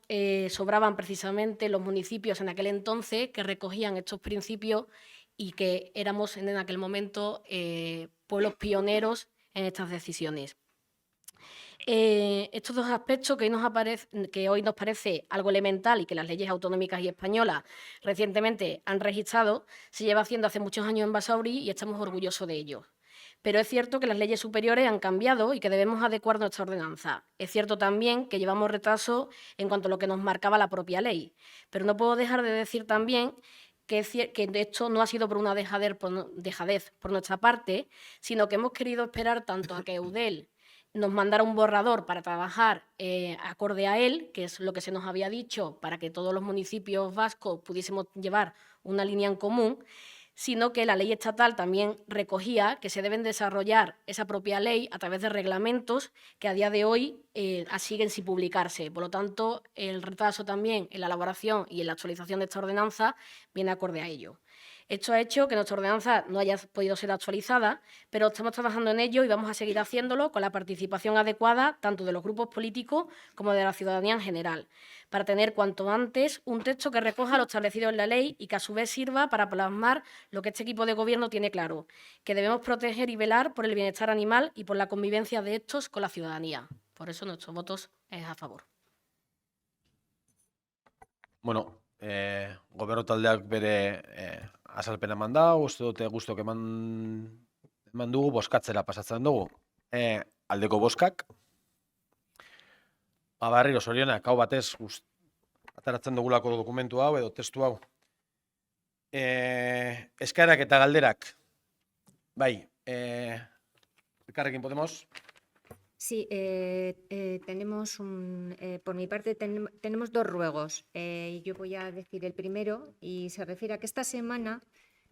sobraban precisamente los municipios en aquel entonces que recogían estos principios y que éramos en aquel momento pueblos pioneros en estas decisiones. Estos dos aspectos que hoy nos parece algo elemental y que las leyes autonómicas y españolas recientemente han registrado, se lleva haciendo hace muchos años en Basauri y estamos orgullosos de ello. Pero es cierto que las leyes superiores han cambiado y que debemos adecuar nuestra ordenanza. Es cierto también que llevamos retraso en cuanto a lo que nos marcaba la propia ley. Pero no puedo dejar de decir también que esto no ha sido por una dejadez por nuestra parte, sino que hemos querido esperar tanto a que Eudel nos mandara un borrador para trabajar acorde a él, que es lo que se nos había dicho, para que todos los municipios vascos pudiésemos llevar una línea en común, sino que la ley estatal también recogía que se deben desarrollar esa propia ley a través de reglamentos que a día de hoy siguen sin publicarse. Por lo tanto, el retraso también en la elaboración y en la actualización de esta ordenanza viene acorde a ello. Esto ha hecho que nuestra ordenanza no haya podido ser actualizada, pero estamos trabajando en ello y vamos a seguir haciéndolo con la participación adecuada tanto de los grupos políticos como de la ciudadanía en general, para tener cuanto antes un texto que recoja lo establecido en la ley y que a su vez sirva para plasmar lo que este equipo de gobierno tiene claro, que debemos proteger y velar por el bienestar animal y por la convivencia de estos con la ciudadanía. Por eso nuestros votos es a favor. Bueno, gobernu taldeak bere azalpena eman da, uste dute guztok eman dugu, bozkatzera pasatzen dugu. Aldeko bozkak. Berriro zorionak, hau batez, ataratzen dugulako dokumentu hau edo testu hau. Eskaerak eta galderak. Bai, Elkarrekin Podemos. Sí, tenemos por mi parte tenemos dos ruegos. Yo voy a decir el primero y se refiere a que esta semana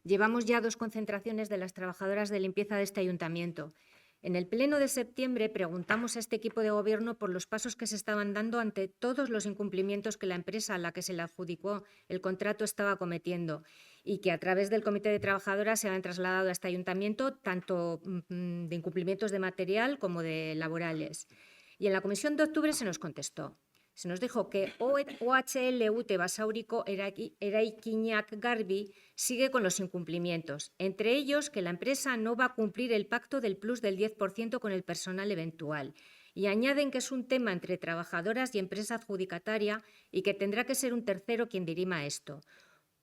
llevamos ya 2 concentraciones de las trabajadoras de limpieza de este ayuntamiento. En el pleno de septiembre preguntamos a este equipo de gobierno por los pasos que se estaban dando ante todos los incumplimientos que la empresa a la que se le adjudicó el contrato estaba cometiendo y que a través del Comité de Trabajadoras se han trasladado a este ayuntamiento tanto de incumplimientos de material como de laborales. Y en la comisión de octubre se nos contestó. Se nos dijo que OHL UTE Basauriko Eraikinak Garbi sigue con los incumplimientos, entre ellos que la empresa no va a cumplir el pacto del plus del 10% con el personal eventual. Y añaden que es un tema entre trabajadoras y empresa adjudicataria y que tendrá que ser un tercero quien dirima esto.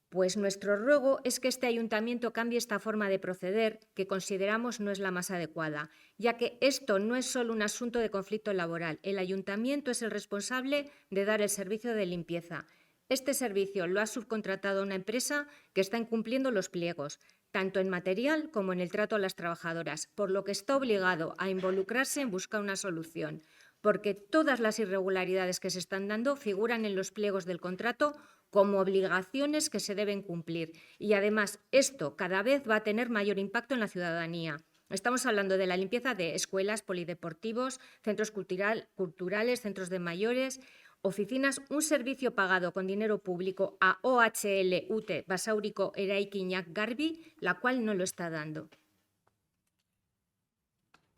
Pues nuestro ruego es que este ayuntamiento cambie esta forma de proceder, que consideramos no es la más adecuada, ya que esto no es solo un asunto de conflicto laboral. El ayuntamiento es el responsable de dar el servicio de limpieza. Este servicio lo ha subcontratado una empresa que está incumpliendo los pliegos, tanto en material como en el trato a las trabajadoras, por lo que está obligado a involucrarse en buscar una solución. porque todas las irregularidades que se están dando figuran en los pliegos del contrato como obligaciones que se deben cumplir. Y además, esto cada vez va a tener mayor impacto en la ciudadanía. Estamos hablando de la limpieza de escuelas, polideportivos, centros culturales, centros de mayores, oficinas, un servicio pagado con dinero público a OHL UTE Basauriko Eraikinak Garbi, la cual no lo está dando.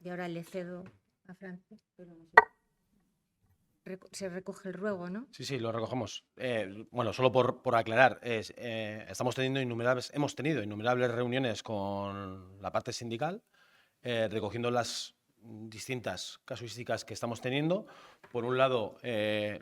Y ahora le cedo a Francis. Se recoge el ruego, ¿no? Sí, sí, lo recogemos. Bueno, solo por aclarar, hemos tenido innumerables reuniones con la parte sindical, recogiendo las distintas casuísticas que estamos teniendo. Por un lado,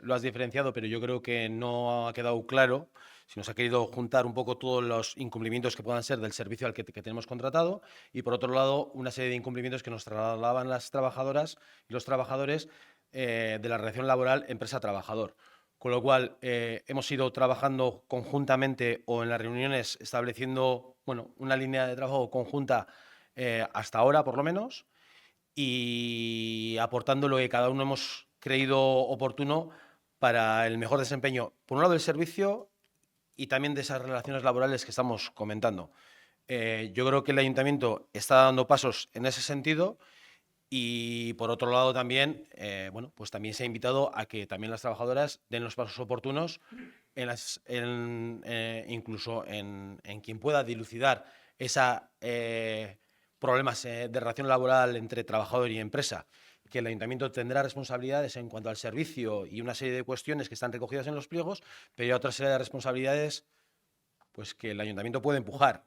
lo has diferenciado, pero yo creo que no ha quedado claro si nos ha querido juntar un poco todos los incumplimientos que puedan ser del servicio al que tenemos contratado, y por otro lado, una serie de incumplimientos que nos trasladaban las trabajadoras y los trabajadores de la relación laboral empresa-trabajador. Con lo cual, hemos ido trabajando conjuntamente o en las reuniones estableciendo una línea de trabajo conjunta hasta ahora, por lo menos, y aportando lo que cada uno hemos creído oportuno para el mejor desempeño, por un lado, del servicio y también de esas relaciones laborales que estamos comentando. Yo creo que el Ayuntamiento está dando pasos en ese sentido. Y por otro lado también, pues también se ha invitado a que también las trabajadoras den los pasos oportunos incluso en quien pueda dilucidar esos problemas de relación laboral entre trabajador y empresa, que el Ayuntamiento tendrá responsabilidades en cuanto al servicio y una serie de cuestiones que están recogidas en los pliegos, pero hay otra serie de responsabilidades pues que el Ayuntamiento puede empujar,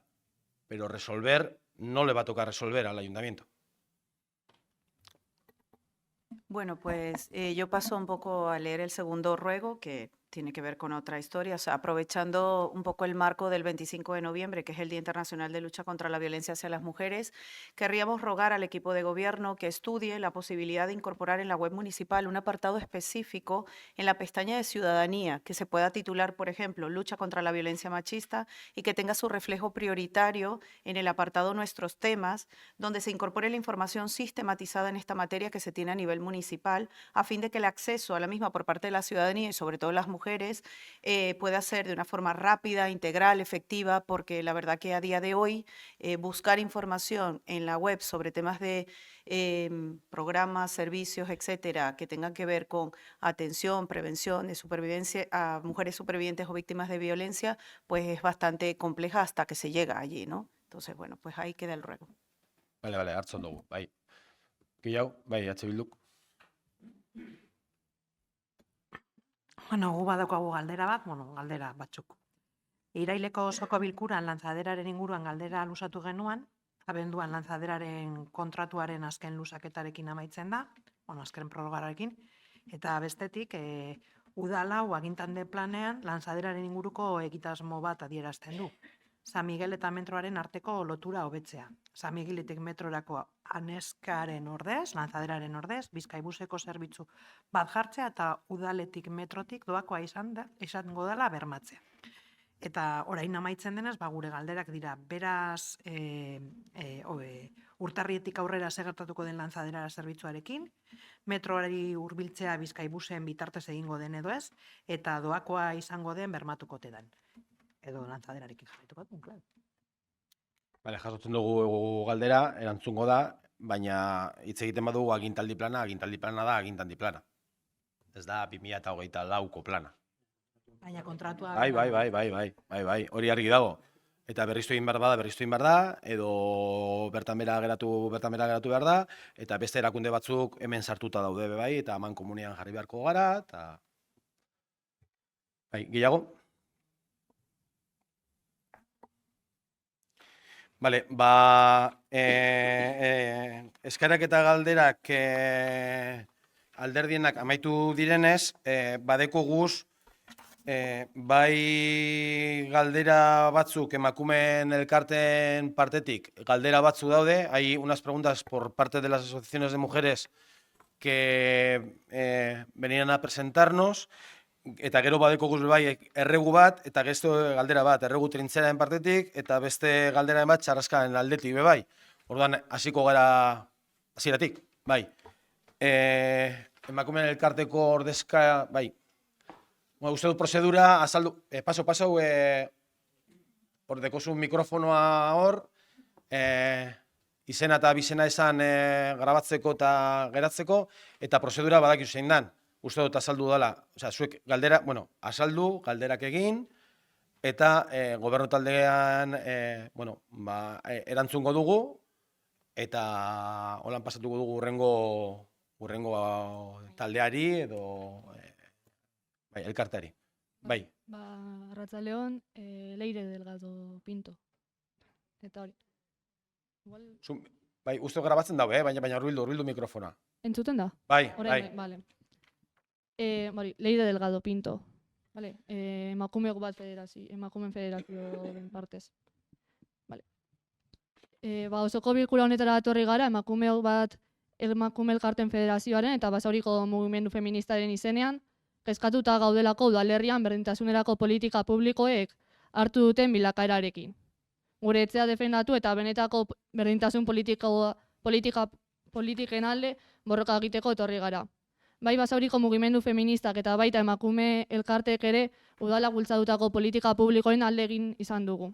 pero resolver no le va a tocar resolver al Ayuntamiento. Bueno, pues yo paso un poco a leer el segundo ruego, que tiene que ver con otra historia, o sea, aprovechando un poco el marco del 25 de noviembre, que es el Día Internacional de Lucha contra la Violencia hacia las Mujeres, querríamos rogar al equipo de gobierno que estudie la posibilidad de incorporar en la web municipal un apartado específico en la pestaña de ciudadanía, que se pueda titular, por ejemplo, Lucha contra la Violencia Machista, y que tenga su reflejo prioritario en el apartado Nuestros temas, donde se incorpore la información sistematizada en esta materia que se tiene a nivel municipal, a fin de que el acceso a la misma por parte de la ciudadanía y sobre todo las mujeres pueda ser de una forma rápida, integral, efectiva, porque la verdad que a día de hoy buscar información en la web sobre temas de programas, servicios, etcétera, que tengan que ver con atención, prevención de supervivencia a mujeres supervivientes o víctimas de violencia, pues es bastante compleja hasta que se llega allí, ¿no? Entonces, bueno, pues ahí queda el ruego. Vale, hartzen dugu, bai. Gehiago, bai, Bilduk. Bueno, gu badaukagu galdera bat, galdera batzuk. Iraileko osoko bilkuran lanzaderaren inguruan galdera luzatu genuen, abenduan lanzaderaren kontratuaren azken luzaketarekin amaitzen da, azken prorrogarekin, eta bestetik, udala hau agintande planean lanzaderaren inguruko egitasmo bat adierazten du. San Miguel eta metroaren arteko lotura hobetzea. San Migueletik metrorako aneskaren ordez, lanzaderaren ordez, Bizkaibuseko zerbitzu bat jartzea eta udaletik metrotik doakoa izango dela bermatzea. Eta orain amaitzen denez, gure galderak dira, beraz urtarrietik aurrera segertatuko den lanzadera zerbitzuarekin, metroari hurbiltzea Bizkaibusen bitartez egingo den edo ez, eta doakoa izango den bermatuko den. Edo lanzaderarekin jarraituko dut, claro. Bale, jasotzen dugu galdera, erantzungo da, baina hitz egiten badugu agintaldi plana da agintaldi plana. Ez da 2024ko plana. Baina kontratua... Bai, hori argi dago. Eta berriztu egin behar da, edo bertan bera geratu behar da, eta beste erakunde batzuk hemen sartuta daude bai, eta aman komunean jarri beharko gara, eta... Bai, gehiago? Bale, eskaerak eta galderak alderdienak amaitu direnez, badeko guz, bai galdera batzuk emakumeen elkarten partetik, galdera batzu daude, hay unas preguntas por parte de las asociaciones de mujeres que venían a presentarnos, eta gero badeko guz bai erregu bat, eta gesto galdera bat, erregu trintzeraren partetik, eta beste galdera bat txarraskaren aldetik bai. Orduan, hasiko gara hasieratik, bai. emakumeen elkarteko ordezka, bai, uste dut prozedura, azaldu, paso, hor dekozu mikrofonoa hor, izena eta bizena esan grabatzeko eta geratzeko, eta prozedura badakizu zein dan. Uste dut azaldu dela, zuek galdera, azaldu, galderak egin, eta gobernu taldean erantzungo dugu, eta holan pasatuko dugu urrengo taldeari edo elkarteari. Bai. Arratzaleon, Leire Delgado Pinto. Eta hori. Bai, uste grabatzen dago, baina urbildu mikrofona. Entzuten da? Bai. Bale. Leire Delgado Pinto. Vale, emakume bat emakumeen federazioen partez. Vale. Osoko bilkura honetara etorri gara, emakume elkarten federazioaren eta Basauriko mugimendu feministaren izenean, kezkatuta gaudelako udalerrian berdintasunerako politika publikoek hartu duten bilakaerarekin. Gure etxea defendatu eta benetako berdintasun politiken alde borroka egiteko etorri gara. Bai Basauriko mugimendu feministak eta baita emakume elkartek ere udala bultzatutako politika publikoen alde egin izan dugu.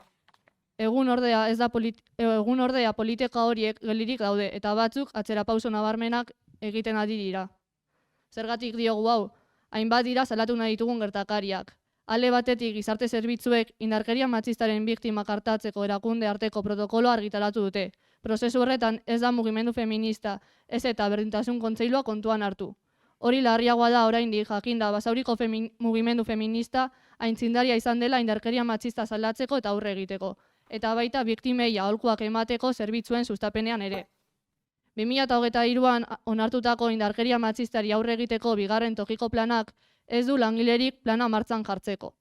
Egun ordea politika horiek geldirik daude eta batzuk atzera pauso nabarmenak egiten ari dira. Zergatik diogu hau, hainbat dira salatu nahi ditugun gertakariak. Alde batetik gizarte zerbitzuek indarkeria matxistaren biktimak artatzeko erakunde arteko protokoloa argitaratu dute. Prozesu horretan ez da mugimendu feminista, ez eta berdintasun kontseilua kontuan hartu. Hori larriagoa da oraindik jakinda Basauriko mugimendu feminista aitzindaria izan dela indarkeria matxista salatzeko eta aurre egiteko, eta baita biktimei aholkuak emateko zerbitzuen sustapenean ere. 2023an onartutako indarkeria matxistari aurre egiteko bigarren tokiko planak ez du langilerik plana martxan jartzeko.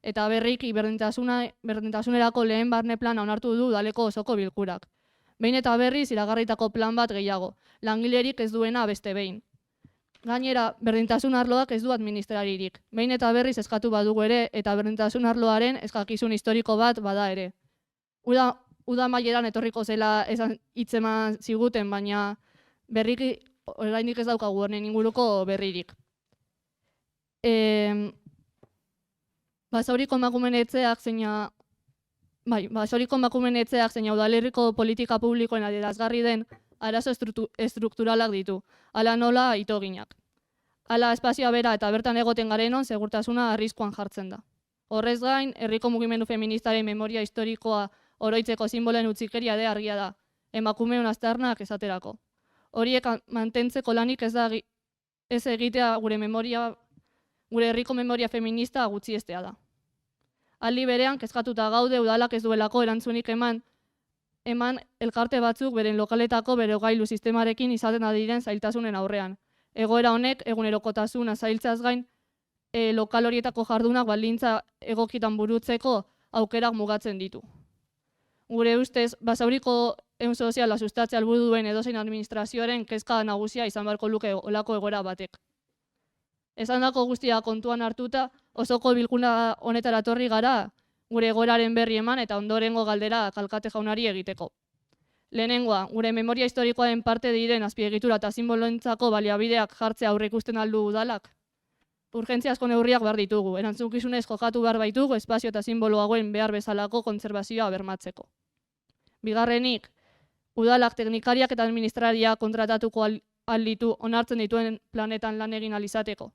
Eta berriki berdintasunerako lehen barne plana onartu du udaleko osoko bilkurak. Behin eta berriz iragarritako plan bat gehiago, langilerik ez duena beste behin. Gainera, berdintasun arloak ez du administraririk. Behin eta berriz eskatu badugu ere eta berdintasun arloaren eskakizun historiko bat bada ere. Uda maieran etorriko zela esan hitzeman ziguten, baina berriki oraindik ez daukagu honen inguruko berririk. Basauriko emakumeen etxeak zeina udalerriko politika publikoen adierazgarri den arazo estrukturalak ditu, hala nola itoginak. Hala espazioa bera eta bertan egoten garenon segurtasuna arriskuan jartzen da. Horrez gain, herriko mugimendu feministaren memoria historikoa oroitzeko simboloen utzikeria de argia da, emakumeon aztarnak esaterako. Horiek mantentzeko lanik ez egitea gure herriko memoria feminista gutxiestea da. Aldi berean, kezkatuta gaude udalak ez duelako erantzunik eman elkarte batzuk beren lokaletako bere gailu sistemarekin izaten adiren zailtasunen aurrean. Egoera honek, egunerokotasuna zailtzaz gain, lokal horietako jardunak baldintza egokitan burutzeko aukerak mugatzen ditu. Gure ustez, Basauriko ehun soziala sustatzea helburu duen edozein administrazioaren kezka nagusia izan beharko luke olako egoera batek. Esandako guztia kontuan hartuta, osoko bilkura honetara etorri gara, gure egoeraren berri eman eta ondorengo galdera alkate jaunari egiteko. Lehenengoa, gure memoria historikoaren parte diren azpiegitura eta simboloentzako baliabideak jartzea aurreikusten aldu udalak. Urgentziazko neurriak behar ditugu, erantzukizunez jokatu behar baitugu espazio eta simbolo hauen behar bezalako kontserbazioa bermatzeko. Bigarrenik, udalak teknikariak eta administraria kontratatuko alditu onartzen dituen planetan lan egin alizateko.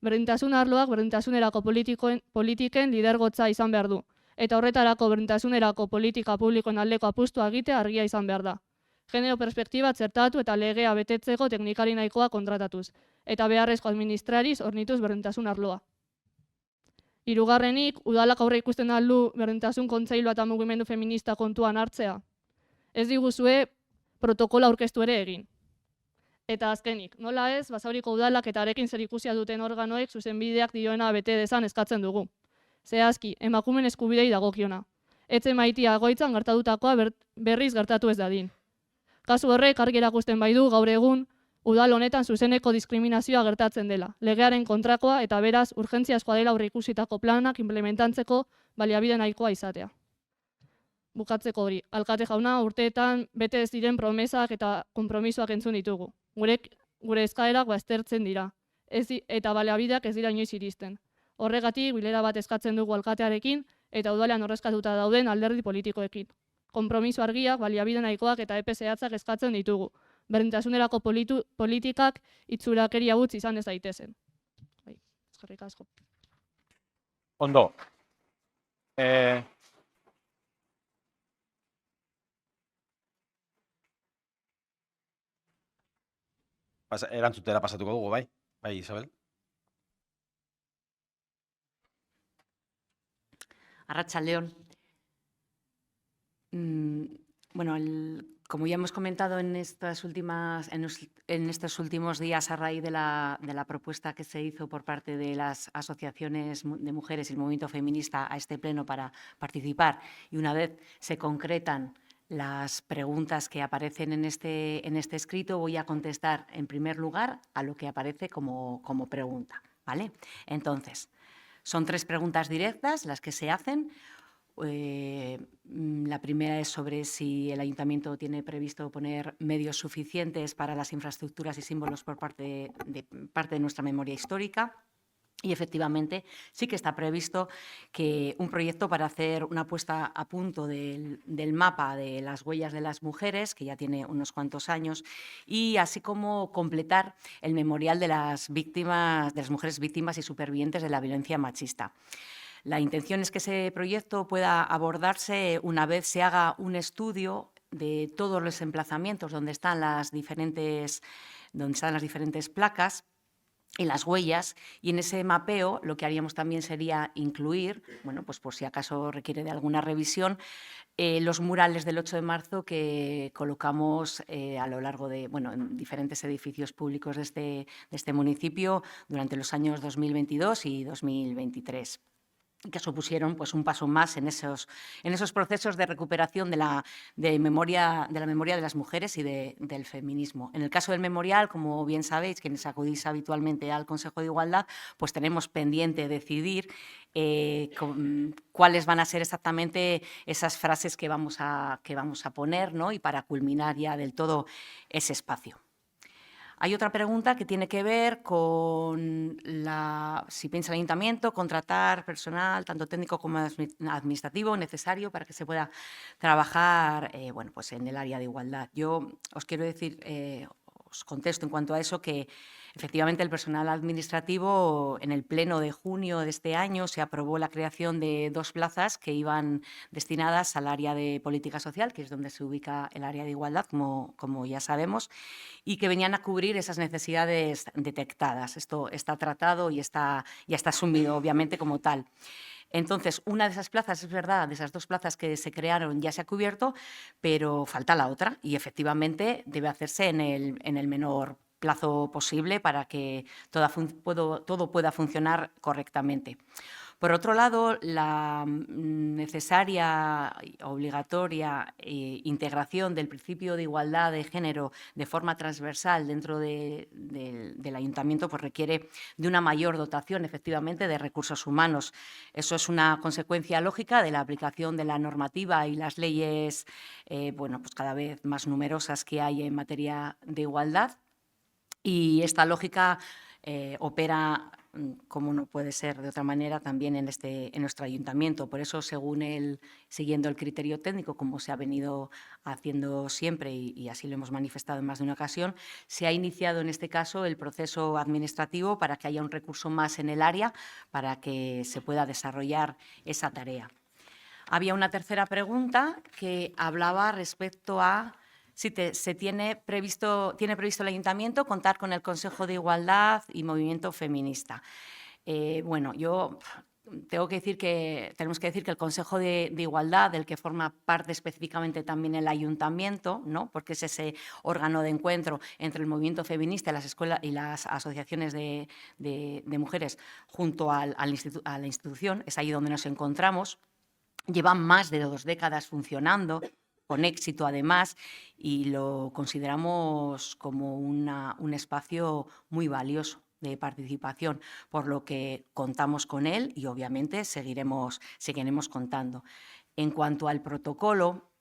Berdintasun arloak berdintasunerako politiken lidergotza izan behar du, eta horretarako berdintasunerako politika publikoen aldeko apustua egitea argia izan behar da. Genero perspektiba txertatu eta legea betetzeko teknikari nahikoa kontratatuz, eta beharrezko administrariz hornituz berdintasun arloa. Hirugarrenik, udalak aurre ikusten aldu berdintasun kontseilua eta mugimendu feminista kontuan hartzea. Ez diguzue protokola aurkeztu ere egin. Eta azkenik, nola ez, Basauriko udalak eta arekin zerikusia duten organoek zuzenbideak dioena bete dezan eskatzen dugu. Zehazki, emakumen eskubidei dagokiona. Etxe maitia egoitzan gertatutakoa berriz gertatu ez dadin. Kasu horrek argi erakusten baidu gaur egun udal honetan zuzeneko diskriminazioa gertatzen dela, legearen kontrakoa eta beraz urgentziazkoa dela aurreikusitako planak implementantzeko baliabide nahikoa izatea. Bukatzeko hori, alkate jauna urteetan bete ez diren promesak eta konpromisoak entzun ditugu. gure eskaerak baztertzen dira, eta baliabideak ez dira inoiz iristen. Horregatik, bilera bat eskatzen dugu alkatearekin eta udalean ordezkatuta dauden alderdi politikoekin. Konpromiso argiak, baliabide nahikoak eta epe zehatzak eskatzen ditugu. Berdintasunerako politikak itzurakeria utz izan ez daitezen. Eskerrik asko. Ondo. Erantzutera pasatuko dugu, bai? Bai, Isabel? Arratsaldeon. Bueno, como ya hemos comentado en estos últimos días a raíz de la propuesta que se hizo por parte de las asociaciones de mujeres y el movimiento feminista a este pleno para participar, y una vez se concretan las preguntas que aparecen en este escrito, voy a contestar en primer lugar a lo que aparece como pregunta, ¿vale? Entonces, son 3 preguntas directas las que se hacen. La primera es sobre si el Ayuntamiento tiene previsto poner medios suficientes para las infraestructuras y símbolos por parte de nuestra memoria histórica. Y efectivamente sí que está previsto que un proyecto para hacer una puesta a punto del mapa de las huellas de las mujeres, que ya tiene unos cuantos años, y así como completar el memorial de las mujeres víctimas y supervivientes de la violencia machista. La intención es que ese proyecto pueda abordarse una vez se haga un estudio de todos los emplazamientos donde están las diferentes placas y las huellas, y en ese mapeo lo que haríamos también sería incluir, bueno, pues por si acaso requiere de alguna revisión, los murales del 8 de marzo que colocamos a lo largo de, en diferentes edificios públicos de este municipio durante los años 2022 y 2023. Que supusieron pues, un paso más en esos procesos de recuperación de la memoria de las mujeres y del feminismo. En el caso del memorial, como bien sabéis, quienes acudís habitualmente al Consejo de Igualdad, pues tenemos pendiente decidir cuáles van a ser exactamente esas frases que vamos a poner, ¿no? Y para culminar ya del todo ese espacio. Hay otra pregunta que tiene que ver con si piensa el Ayuntamiento contratar personal, tanto técnico como administrativo, necesario para que se pueda trabajar pues en el área de igualdad. Yo os quiero decir, os contesto en cuanto a eso, que efectivamente el personal administrativo en el pleno de junio de este año se aprobó la creación de 2 plazas que iban destinadas al área de política social, que es donde se ubica el área de igualdad, como ya sabemos, y que venían a cubrir esas necesidades detectadas. Esto está tratado y ya está asumido, obviamente, como tal. Entonces, una de esas plazas, es verdad, de esas 2 plazas que se crearon ya se ha cubierto, pero falta la otra y efectivamente debe hacerse en el menor plazo posible para que todo pueda funcionar correctamente. Por otro lado, la necesaria, obligatoria integración del principio de igualdad de género de forma transversal dentro del Ayuntamiento pues requiere de una mayor dotación, efectivamente, de recursos humanos. Eso es una consecuencia lógica de la aplicación de la normativa y las leyes pues cada vez más numerosas que hay en materia de igualdad. Y esta lógica opera, como no puede ser de otra manera, también en nuestro ayuntamiento. Por eso, siguiendo el criterio técnico, como se ha venido haciendo siempre y así lo hemos manifestado en más de una ocasión, se ha iniciado en este caso el proceso administrativo para que haya un recurso más en el área para que se pueda desarrollar esa tarea. Había una tercera pregunta que hablaba respecto a si tiene previsto el Ayuntamiento contar con el Consejo de Igualdad y Movimiento Feminista. Yo tenemos que decir que el Consejo de Igualdad, del que forma parte específicamente también el Ayuntamiento, ¿no? Porque es ese órgano de encuentro entre el movimiento feminista y las escuelas y las asociaciones de mujeres junto a la institución, es ahí donde nos encontramos. Llevan más de 2 décadas funcionando, con éxito además, y lo consideramos como un espacio muy valioso de participación, por lo que contamos con él y obviamente seguiremos contando. En cuanto al protocolo,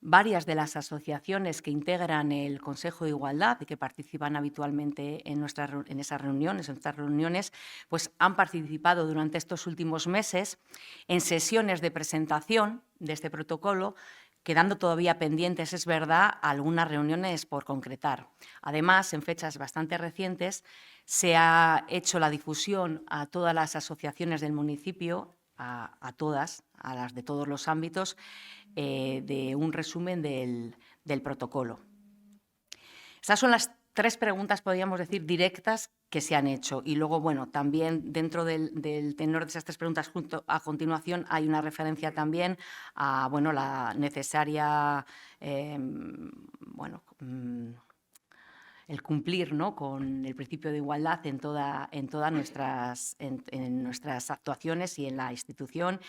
varias de las asociaciones que integran el Consejo de Igualdad y que participan habitualmente en esas reuniones, pues han participado durante estos últimos meses en sesiones de presentación de este protocolo, quedando todavía pendientes, es verdad, algunas reuniones por concretar. Además, en fechas bastante recientes, se ha hecho la difusión a todas las asociaciones del municipio, a todas, a las de todos los ámbitos, de un resumen del protocolo. Estas son las 3 preguntas, podríamos decir, directas que se han hecho. Y luego, bueno, también dentro del tenor de esas 3 preguntas, a continuación, hay una referencia también a, bueno, la necesaria, el cumplir, ¿no?, con el principio de igualdad en todas nuestras actuaciones y en la institución,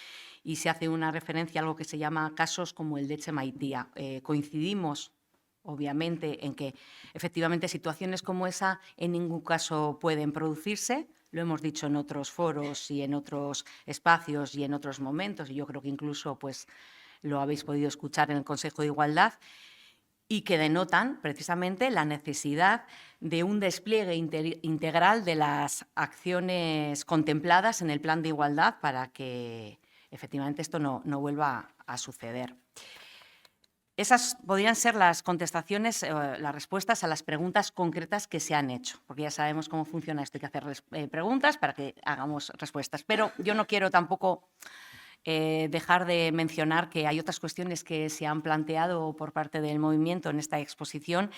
y se hace una referencia a algo que se llama casos como el de Echemaitía. Coincidimos, obviamente, en que efectivamente situaciones como esa en ningún caso pueden producirse. Lo hemos dicho en otros foros y en otros espacios y en otros momentos, y yo creo que incluso pues, lo habéis podido escuchar en el Consejo de Igualdad, y que denotan precisamente la necesidad de un despliegue integral de las acciones contempladas en el Plan de Igualdad para que efectivamente esto no vuelva a suceder. Esas podrían ser las contestaciones, las respuestas a las preguntas concretas que se han hecho, porque ya sabemos cómo funciona esto, hay que hacer preguntas para que hagamos respuestas. Pero yo no quiero tampoco dejar de mencionar que hay otras cuestiones que se han planteado por parte del movimiento en esta exposición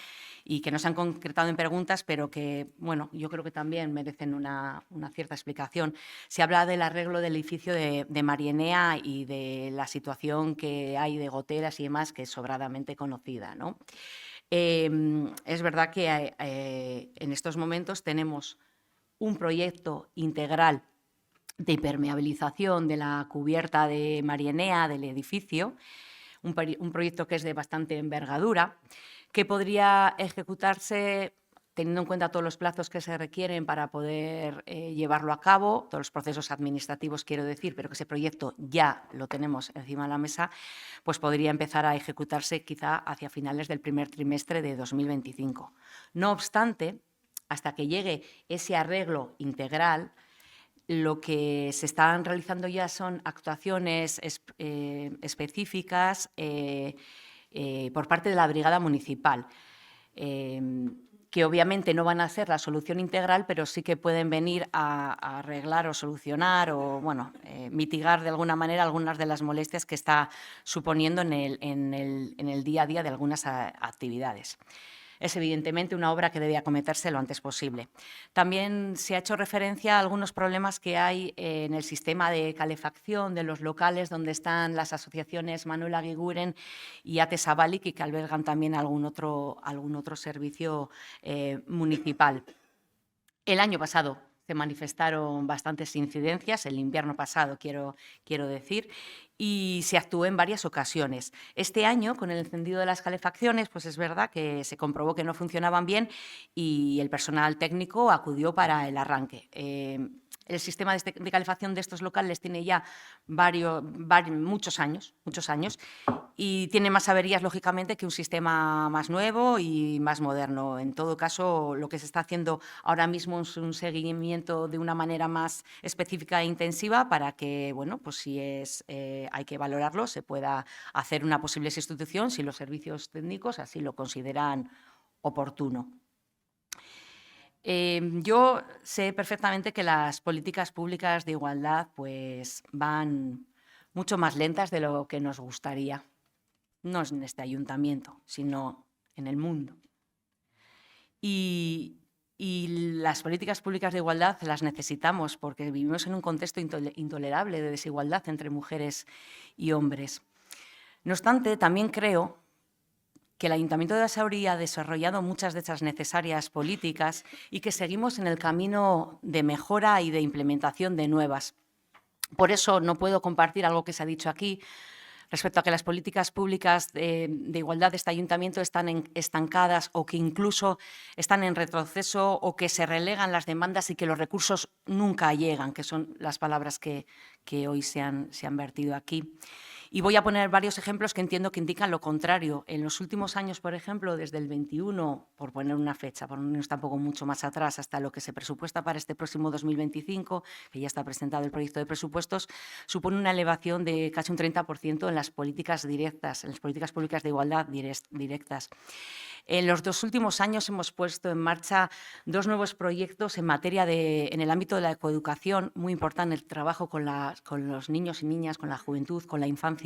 y que no se han concretado en preguntas, pero que, bueno, yo creo que también merecen una cierta explicación. Se habla del arreglo del edificio de Marienea y de la situación que hay de goteras y demás, que es sobradamente conocida, ¿no? Es verdad que en estos momentos tenemos un proyecto integral de impermeabilización de la cubierta de Marienea del edificio, un proyecto que es de bastante envergadura, que podría ejecutarse teniendo en cuenta todos los plazos que se requieren para poder llevarlo a cabo, todos los procesos administrativos, quiero decir, pero que ese proyecto ya lo tenemos encima de la mesa, pues podría empezar a ejecutarse quizá hacia finales del primer trimestre de 2025. No obstante, hasta que llegue ese arreglo integral, lo que se están realizando ya son actuaciones específicas por parte de la Brigada Municipal, que obviamente no van a ser la solución integral, pero sí que pueden venir a arreglar o solucionar o bueno, mitigar de alguna manera algunas de las molestias que está suponiendo en el día a día de algunas actividades. Es evidentemente una obra que debe acometerse lo antes posible. También se ha hecho referencia a algunos problemas que hay en el sistema de calefacción de los locales donde están las asociaciones Manuel Aguiguren y Ate Zabalik y que albergan también algún otro servicio municipal. El año pasado se manifestaron bastantes incidencias, el invierno pasado quiero decir, y se actuó en varias ocasiones. Este año, con el encendido de las calefacciones, pues es verdad que se comprobó que no funcionaban bien y el personal técnico acudió para el arranque. El sistema de calefacción de estos locales tiene ya muchos años, y tiene más averías, lógicamente, que un sistema más nuevo y más moderno. En todo caso, lo que se está haciendo ahora mismo es un seguimiento de una manera más específica e intensiva para que, bueno, pues si hay que valorarlo, se pueda hacer una posible sustitución si los servicios técnicos así lo consideran oportuno. Yo sé perfectamente que las políticas públicas de igualdad pues, van mucho más lentas de lo que nos gustaría. No en este ayuntamiento, sino en el mundo. Y las políticas públicas de igualdad las necesitamos porque vivimos en un contexto intolerable de desigualdad entre mujeres y hombres. No obstante, también creo que el Ayuntamiento de Basauri ha desarrollado muchas de esas necesarias políticas y que seguimos en el camino de mejora y de implementación de nuevas. Por eso no puedo compartir algo que se ha dicho aquí respecto a que las políticas públicas de igualdad de este ayuntamiento están estancadas o que incluso están en retroceso o que se relegan las demandas y que los recursos nunca llegan, que son las palabras que hoy se han vertido aquí. Y voy a poner varios ejemplos que entiendo que indican lo contrario. En los últimos años, por ejemplo, desde el 21, por poner una fecha, por no irnos tampoco mucho más atrás, hasta lo que se presupuesta para este próximo 2025, que ya está presentado el proyecto de presupuestos, supone una elevación de casi un 30% en las políticas directas, en las políticas públicas de igualdad directas. En los 2 últimos años hemos puesto en marcha 2 nuevos proyectos en el ámbito de la coeducación, muy importante el trabajo con los niños y niñas, con la juventud, con la infancia.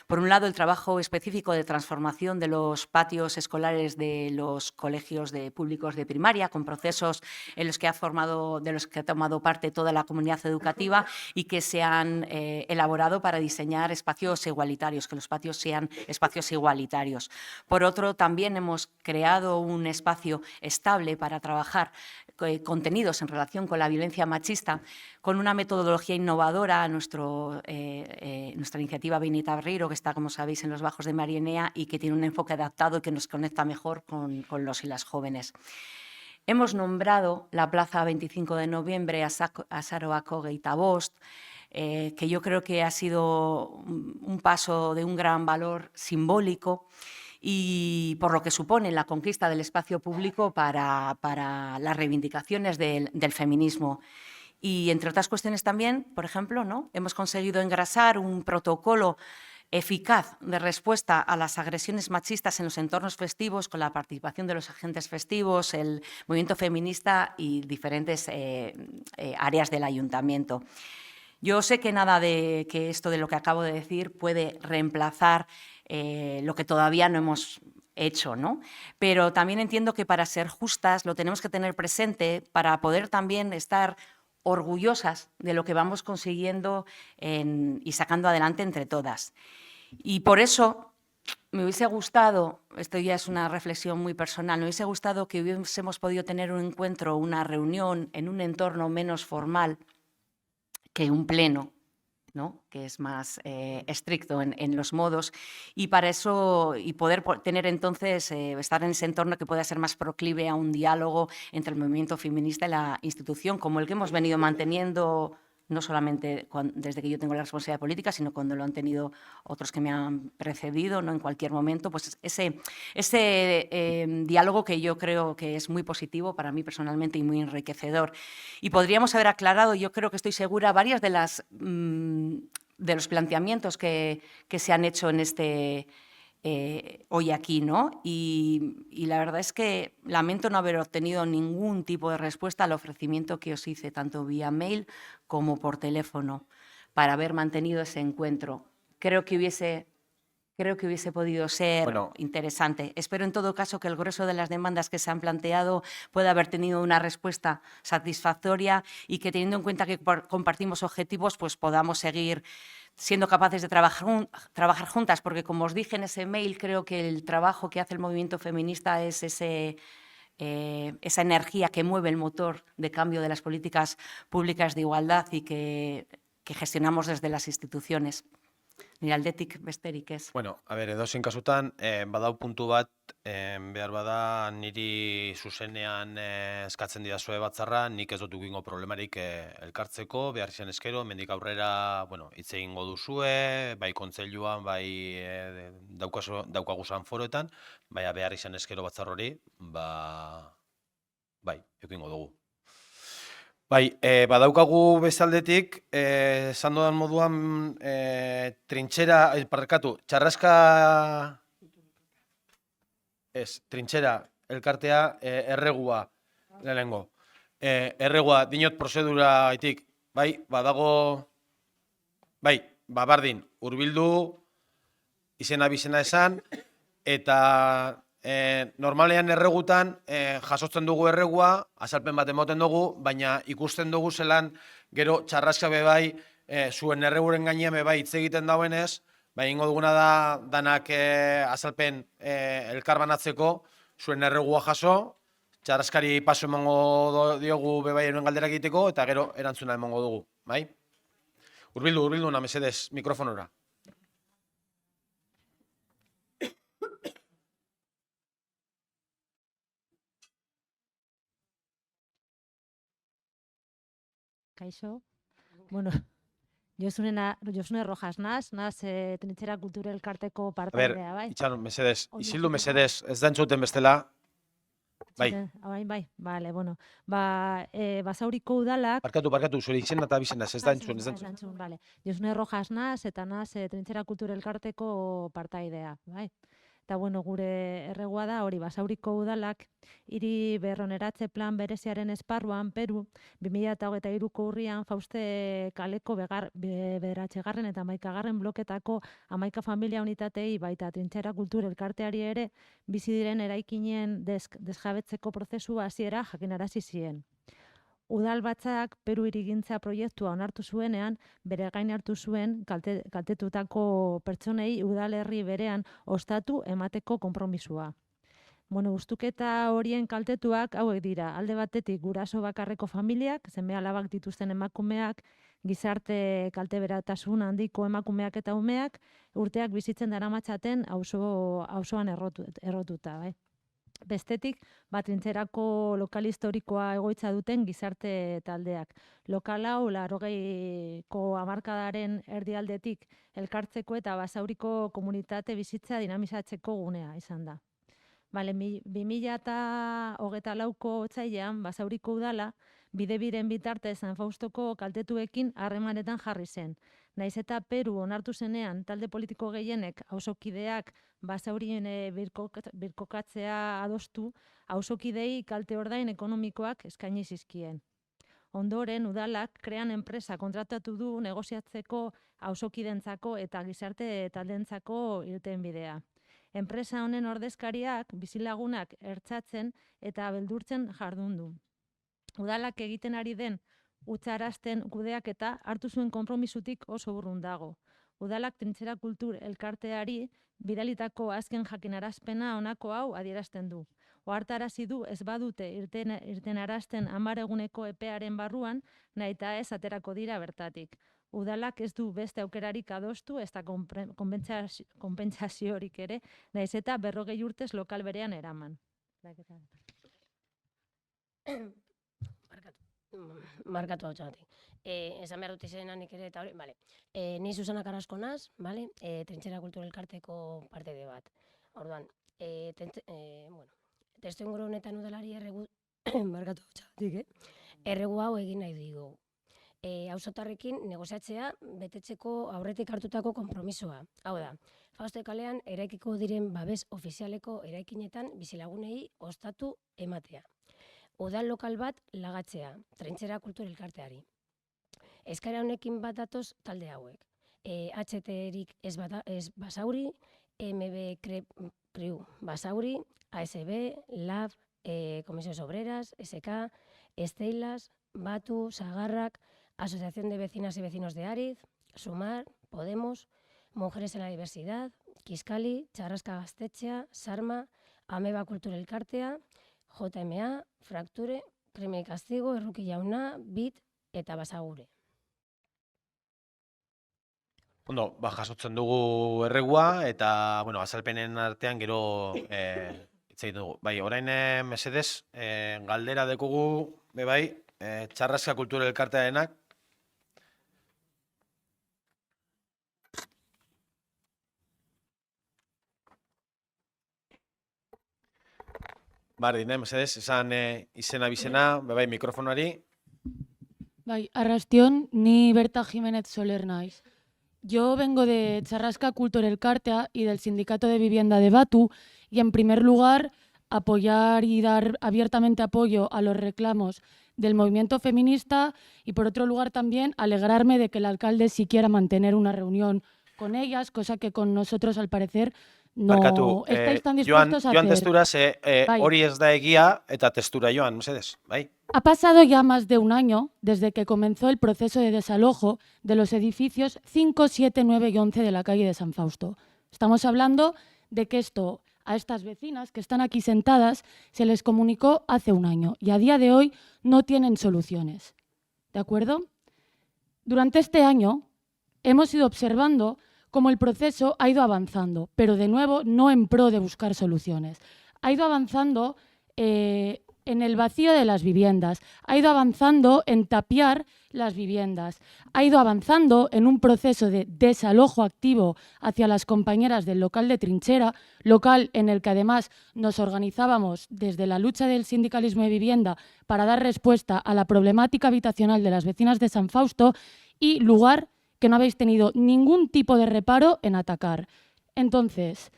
Por un lado, el trabajo específico de transformación de los patios escolares de los colegios públicos de primaria, con procesos de los que ha tomado parte toda la comunidad educativa y que se han elaborado para diseñar espacios igualitarios, que los patios sean espacios igualitarios. Por otro, también hemos creado un espacio estable para trabajar contenidos en relación con la violencia machista, con una metodología innovadora, nuestra iniciativa Benita Barreiro, que está, como sabéis, en los Bajos de Marienea y que tiene un enfoque adaptado y que nos conecta mejor con los y las jóvenes. Hemos nombrado la Plaza 25 de Noviembre a Saroako Geitabost, que yo creo que ha sido un paso de un gran valor simbólico y por lo que supone la conquista del espacio público para las reivindicaciones del feminismo. Y, entre otras cuestiones también, por ejemplo, ¿no?, hemos conseguido engrasar un protocolo eficaz de respuesta a las agresiones machistas en los entornos festivos, con la participación de los agentes festivos, el movimiento feminista y diferentes áreas del ayuntamiento. Yo sé que nada de que esto de lo que acabo de decir puede reemplazar lo que todavía no hemos hecho, ¿no? Pero también entiendo que para ser justas lo tenemos que tener presente para poder también estar orgullosas de lo que vamos consiguiendo y sacando adelante entre todas. Y por eso me hubiese gustado, esto ya es una reflexión muy personal, me hubiese gustado que hubiésemos podido tener un encuentro, una reunión en un entorno menos formal que un pleno, ¿no?, que es más estricto en los modos, y para eso, y poder tener entonces, estar en ese entorno que pueda ser más proclive a un diálogo entre el movimiento feminista y la institución, como el que hemos venido manteniendo no solamente desde que yo tengo la responsabilidad política, sino cuando lo han tenido otros que me han precedido, ¿no?, en cualquier momento, pues ese diálogo que yo creo que es muy positivo para mí personalmente y muy enriquecedor. Y podríamos haber aclarado, yo creo que estoy segura, varias de los planteamientos que se han hecho en hoy aquí, ¿no? Y la verdad es que lamento no haber obtenido ningún tipo de respuesta al ofrecimiento que os hice, tanto vía mail como por teléfono, para haber mantenido ese encuentro. Creo que hubiese podido ser interesante. Espero, en todo caso, que el grueso de las demandas que se han planteado pueda haber tenido una respuesta satisfactoria y que, teniendo en cuenta que compartimos objetivos, pues podamos seguir siendo capaces de trabajar juntas, porque, como os dije en ese mail, creo que el trabajo que hace el movimiento feminista es esa energía que mueve el motor de cambio de las políticas públicas de igualdad y que gestionamos desde las instituciones. Nire aldetik besterik ez. Bueno, a ber, edozein kasutan, badau puntu bat, behar bada niri zuzenean eskatzen didazue batzarra, nik ez dut egingo problemarik elkartzeko, behar izan eskero, mendik aurrera, bueno, hitz egingo duzue, bai kontseiluan, bai daukaguzan foroetan, baina behar izan eskero batzar hori, bai, egingo dugu. Bai, badaukagu bezaldetik, esan dudan moduan, trintxera elkartea erregua lehenengo. Erregua dinot prozedura gaitik, bai, badago, bai, bardin, hurbildu, izena bizena esan, eta normalean erregutan jasotzen dugu erregua, azalpen bat emoten dugu, baina ikusten dugu zelan gero txarraska bebai zuen erreguren gainean bebai hitz egiten dauenez, bai ingo duguna da danak azalpen elkar banatzeko zuen erregua jaso, txarraskari paso emango diogu bebai eruen galderak egiteko, eta gero erantzuna emango dugu, bai? Hurbildu, na mesedez, mikrofonora. Kaixo, bueno, Josune Rojas naz Trinchera Kultura Elkarteko A partaidea, ber, bai? itxaron, mesedez, Ondo isildu entzuteko? mesedez, ez da entzuten bestela. Bai, Bai, bale, bueno. Basauriko udalak... barkatu, zure izena eta bizena, ez da entzun, ez da entzun. entzun, bale. Josune Rojas naz eta naz Trinchera Kultura Elkarteko partaidea, bai? Eta bueno, gure erregua da hori Basauriko udalak hiri berroneratze plan bereziaren esparruan Peru 2023ko urrian Fauste kaleko bederatzigarren eta 11. bloketako 11 familia unitatei baita Trinchera Kultura Elkarteari ere bizi diren eraikinen desjabetzeko prozesua hasiera jakinarazi zien. Udalbatzak Peru hirigintza proiektua onartu zuenean, bere gain hartu zuen kaltetutako pertsonei udalerri berean ostatu emateko konpromisua. Bueno, ustuketa horien kaltetuak hauek dira. Alde batetik guraso bakarreko familiak, seme-alabak dituzten emakumeak, gizarte kalteberatasun handiko emakumeak eta umeak, urteak bizitzen daramatzaten auzoan errotuta, bai. Bestetik, Trincherako lokal historikoa egoitza duten gizarte taldeak. Lokal hau 80ko hamarkadaren erdialdetik elkartzeko eta Basauriko komunitate bizitza dinamizatzeko gunea izan da. 2024ko otsailean Basauriko udala bidebiren bitartez San Faustoko kaltetuekin harremanetan jarri zen. Naiz eta Peru onartu zenean talde politiko gehienek auzokideak Basaurien birkokatzea adostu, auzokidei kalte ordain ekonomikoak eskaini zizkien. Ondoren, udalak krean enpresa kontratatu du negoziatzeko auzokidentzako eta gizarte taldeentzako irtenbidea. Enpresa honen ordezkariak bizilagunak ertzatzen eta beldurtzen jardun du. Udalak egiten ari den utzarazten kudeaketa hartu zuen konpromisutik oso urrun dago. Udalak Trinchera Kultur Elkarteari bidalitako azken jakinarazpena honako hau adierazten du. Ohartarazi du ez badute irtenarazten 10 eguneko epearen barruan, nahita ez aterako dira bertatik. Udalak ez du beste aukerarik adostu ez da konpentsaziorik ere, naiz eta 40 urtez lokal berean eraman. Markatu hau txagatik. Esan behar dut izena nik ere eta hori, bale. Ni Susana Carrasco naz, bale, Trinchera Kultura Elkarteko parteide bat. Orduan, testu inguru honetan udalari erregu, markatu hau txagatik, erregu hau egin nahi dugu. Auzotarrekin negoziatzea betetzeko aurretik hartutako konpromisoa. Hau da, Fauste kalean eraikiko diren babes ofizialeko eraikinetan bizilagunei ostatu ematea. Udal lokal bat lagatzea, Trinchera Kultura Elkarteari. Eskaera honekin bat datoz talde hauek. HT-erik ez Basauri, MB Kriu Basauri, ASB, LAB, Comisiones Obreras, SK, Esteilas, Batu, Sagarrak, Asociación de Vecinas y Vecinos de Ariz, Sumar, Podemos, Mujeres en la Diversidad, Kiskali, Txarraska Gaztetxea, Sarma, Ameba Kultura Elkartea, JMA, Frakture, Krime y Castigo, Erruki Jauna, BIT eta Basagure. Ondo, jasotzen dugu erregua eta, bueno, azalpenen artean gero hitz egiten dugu. Bai, orain mesedez, galdera dekugu, bai, Txarraska Kultura Elkartearenak. Bardin, mesedez, esan izena bizena, bai, mikrofonoari. Bai, arrastion, ni Berta Jiménez Soler naiz. Yo vengo de Txarraska Kultura Elkartea y del Sindicato de Vivienda de Batu y en primer lugar apoyar y dar abiertamente apoyo a los reclamos del movimiento feminista y por otro lugar también alegrarme de que el alcalde sí quiera mantener una reunión con ellas, cosa que con nosotros al parecer no estáis tan dispuestos a hacer. Joan testuraz, hori ez da egia eta testura joan, mesedez, bai? Ha pasado ya más de un año desde que comenzó el proceso de desalojo de los edificios 5, 7, 9 y 11 de la calle de San Fausto. Estamos hablando de que esto a estas vecinas que están aquí sentadas se les comunicó hace un año y a día de hoy no tienen soluciones. ¿De acuerdo? Durante este año hemos ido observando cómo el proceso ha ido avanzando, pero de nuevo no en pro de buscar soluciones. Ha ido avanzando en el vacío de las viviendas, ha ido avanzando en tapiar las viviendas, ha ido avanzando en un proceso de desalojo activo hacia las compañeras del local de trinchera, local en el que además nos organizábamos desde la lucha del sindicalismo de vivienda para dar respuesta a la problemática habitacional de las vecinas de San Fausto, y lugar que no habéis tenido ningún tipo de reparo en atacar. Entonces,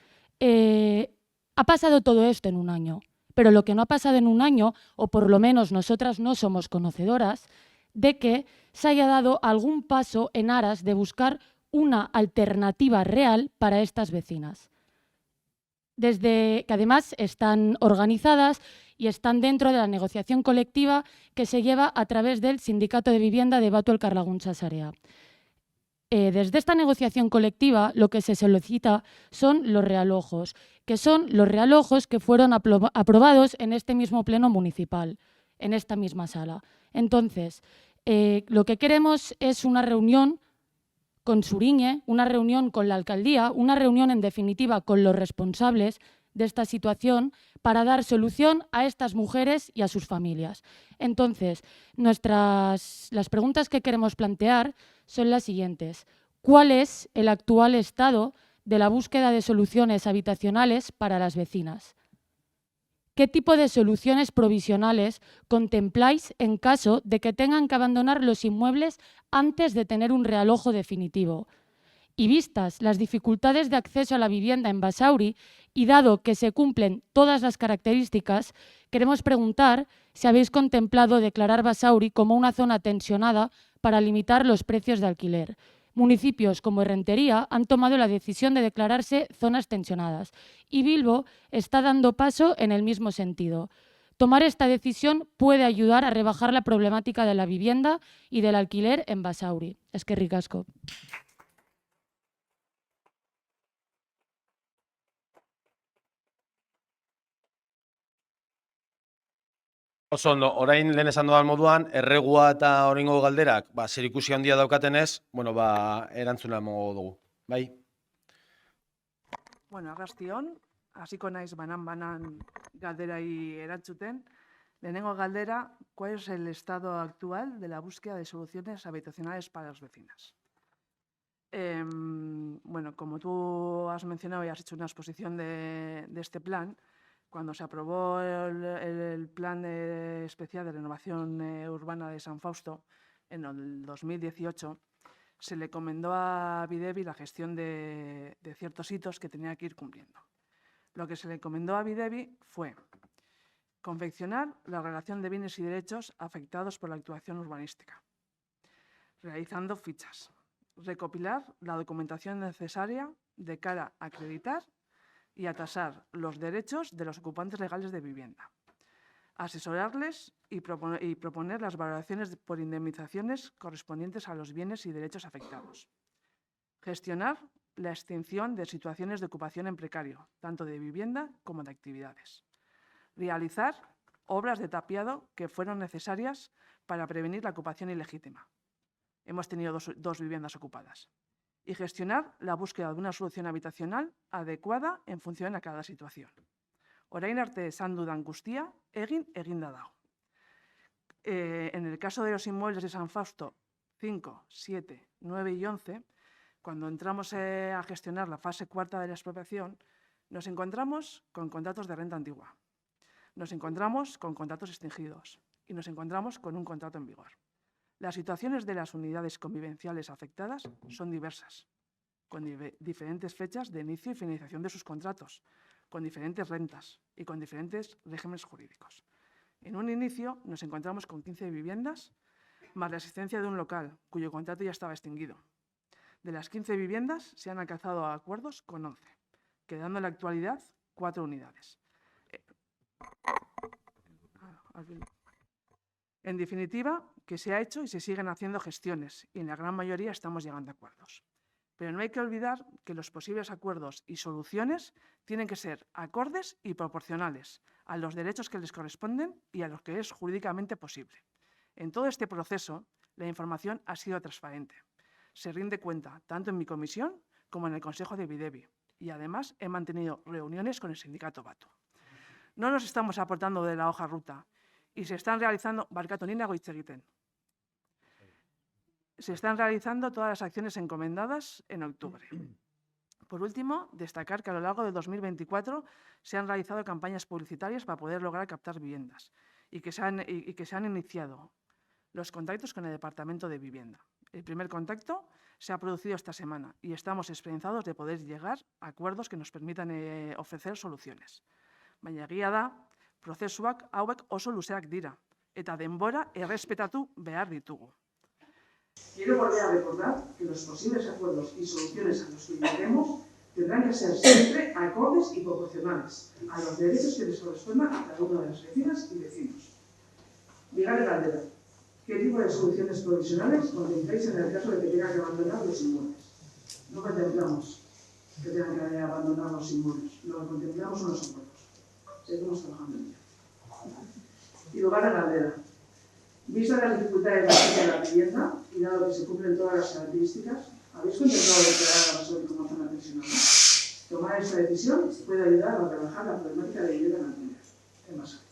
ha pasado todo esto en un año, pero lo que no ha pasado en un año, o por lo menos nosotras no somos conocedoras, de que se haya dado algún paso en aras de buscar una alternativa real para estas vecinas. Desde que además están organizadas y están dentro de la negociación colectiva que se lleva a través del Sindicato de Vivienda de Batu Elkarlaguntza Sarea. Desde esta negociación colectiva lo que se solicita son los realojos, que son los realojos que fueron aprobados en este mismo pleno municipal, en esta misma sala. Entonces, lo que queremos es una reunión con Suriñe, una reunión con la alcaldía, una reunión en definitiva con los responsables de esta situación para dar solución a estas mujeres y a sus familias. Entonces, las preguntas que queremos plantear son las siguientes. ¿Cuál es el actual estado de la búsqueda de soluciones habitacionales para las vecinas? ¿Qué tipo de soluciones provisionales contempláis en caso de que tengan que abandonar los inmuebles antes de tener un realojo definitivo? Y vistas las dificultades de acceso a la vivienda en Basauri y dado que se cumplen todas las características, queremos preguntar si habéis contemplado declarar Basauri como una zona tensionada para limitar los precios de alquiler. Municipios como Errentería han tomado la decisión de declararse zonas tensionadas y Bilbo está dando paso en el mismo sentido. Tomar esta decisión puede ayudar a rebajar la problemática de la vivienda y del alquiler en Basauri. Eskerrik asko. Oso ondo, orain lehen esan dudan moduan, erregua eta oraingo galderak, zerikusi handia daukatenez, erantzuna emango dugu. Bai? Bueno, arrastion, hasiko naiz banan galderai erantzuten. Lehenengo galdera, ¿cuál es el estado actual de la búsqueda de soluciones habitacionales para las vecinas? Bueno, como tú has mencionado y has hecho una exposición de este plan, cuando se aprobó el Plan Especial de Renovación Urbana de San Fausto en el 2018, se le encomendó a Videbi la gestión de ciertos hitos que tenía que ir cumpliendo. Lo que se le encomendó a Videbi fue confeccionar la relación de bienes y derechos afectados por la actuación urbanística, realizando fichas, recopilar la documentación necesaria de cara a acreditar y a tasar los derechos de los ocupantes legales de vivienda, asesorarles y proponer las valoraciones por indemnizaciones correspondientes a los bienes y derechos afectados, gestionar la extinción de situaciones de ocupación en precario, tanto de vivienda como de actividades, realizar obras de tapiado que fueron necesarias para prevenir la ocupación ilegítima. Hemos tenido dos viviendas ocupadas. Y gestionar la búsqueda de una solución habitacional adecuada en función a cada situación. Orain arte esan dudan guztia, eginda dago. En el caso de los inmuebles de San Fausto 5, 7, 9 y 11, cuando entramos a gestionar la fase cuarta de la expropiación, nos encontramos con contratos de renta antigua, nos encontramos con contratos extinguidos y nos encontramos con un contrato en vigor. Las situaciones de las unidades convivenciales afectadas son diversas, con diferentes fechas de inicio y finalización de sus contratos, con diferentes rentas y con diferentes regímenes jurídicos. En un inicio nos encontramos con 15 viviendas, más la existencia de un local cuyo contrato ya estaba extinguido. De las 15 viviendas se han alcanzado acuerdos con 11, quedando en la actualidad 4 unidades. En definitiva, que se ha hecho y se siguen haciendo gestiones y en la gran mayoría estamos llegando a acuerdos. Pero no hay que olvidar que los posibles acuerdos y soluciones tienen que ser acordes y proporcionales a los derechos que les corresponden y a los que es jurídicamente posible. En todo este proceso, la información ha sido transparente. Se rinde cuenta tanto en mi comisión como en el Consejo de Videbi y además he mantenido reuniones con el sindicato Batu. No nos estamos aportando de la hoja ruta y se están realizando, barkatu, ni nago hitz egiten. Se están realizando todas las acciones encomendadas en octubre. Por último, destacar que a lo largo de 2024 se han realizado campañas publicitarias para poder lograr captar viviendas y que se han iniciado los contactos con el Departamento de Vivienda. El primer contacto se ha producido esta semana y estamos esperanzados de poder llegar a acuerdos que nos permitan ofrecer soluciones. Baina egia da, prozesuak hauek oso luzeak dira eta denbora errespetatu behar ditugu. Quiero volver a recordar que los posibles acuerdos y soluciones a los que lleguemos tendrán que ser siempre acordes y proporcionales a los derechos que les correspondan a cada una de las vecinas y vecinos. Miguel Caldera, ¿qué tipo de soluciones provisionales contempláis en el caso de que tengan que abandonar los inmuebles? No contemplamos que tengan que abandonar los inmuebles, lo que contemplamos son los acuerdos. Seguimos trabajando en ello. Y lugar de Caldera. Vistas las dificultades de acceso a la vivienda y dado que se cumplen todas las características, ¿habéis contemplado declarar a Basauri como zona tensionada? Tomar esta decisión puede ayudar a rebajar la problemática de vivienda en Basauri.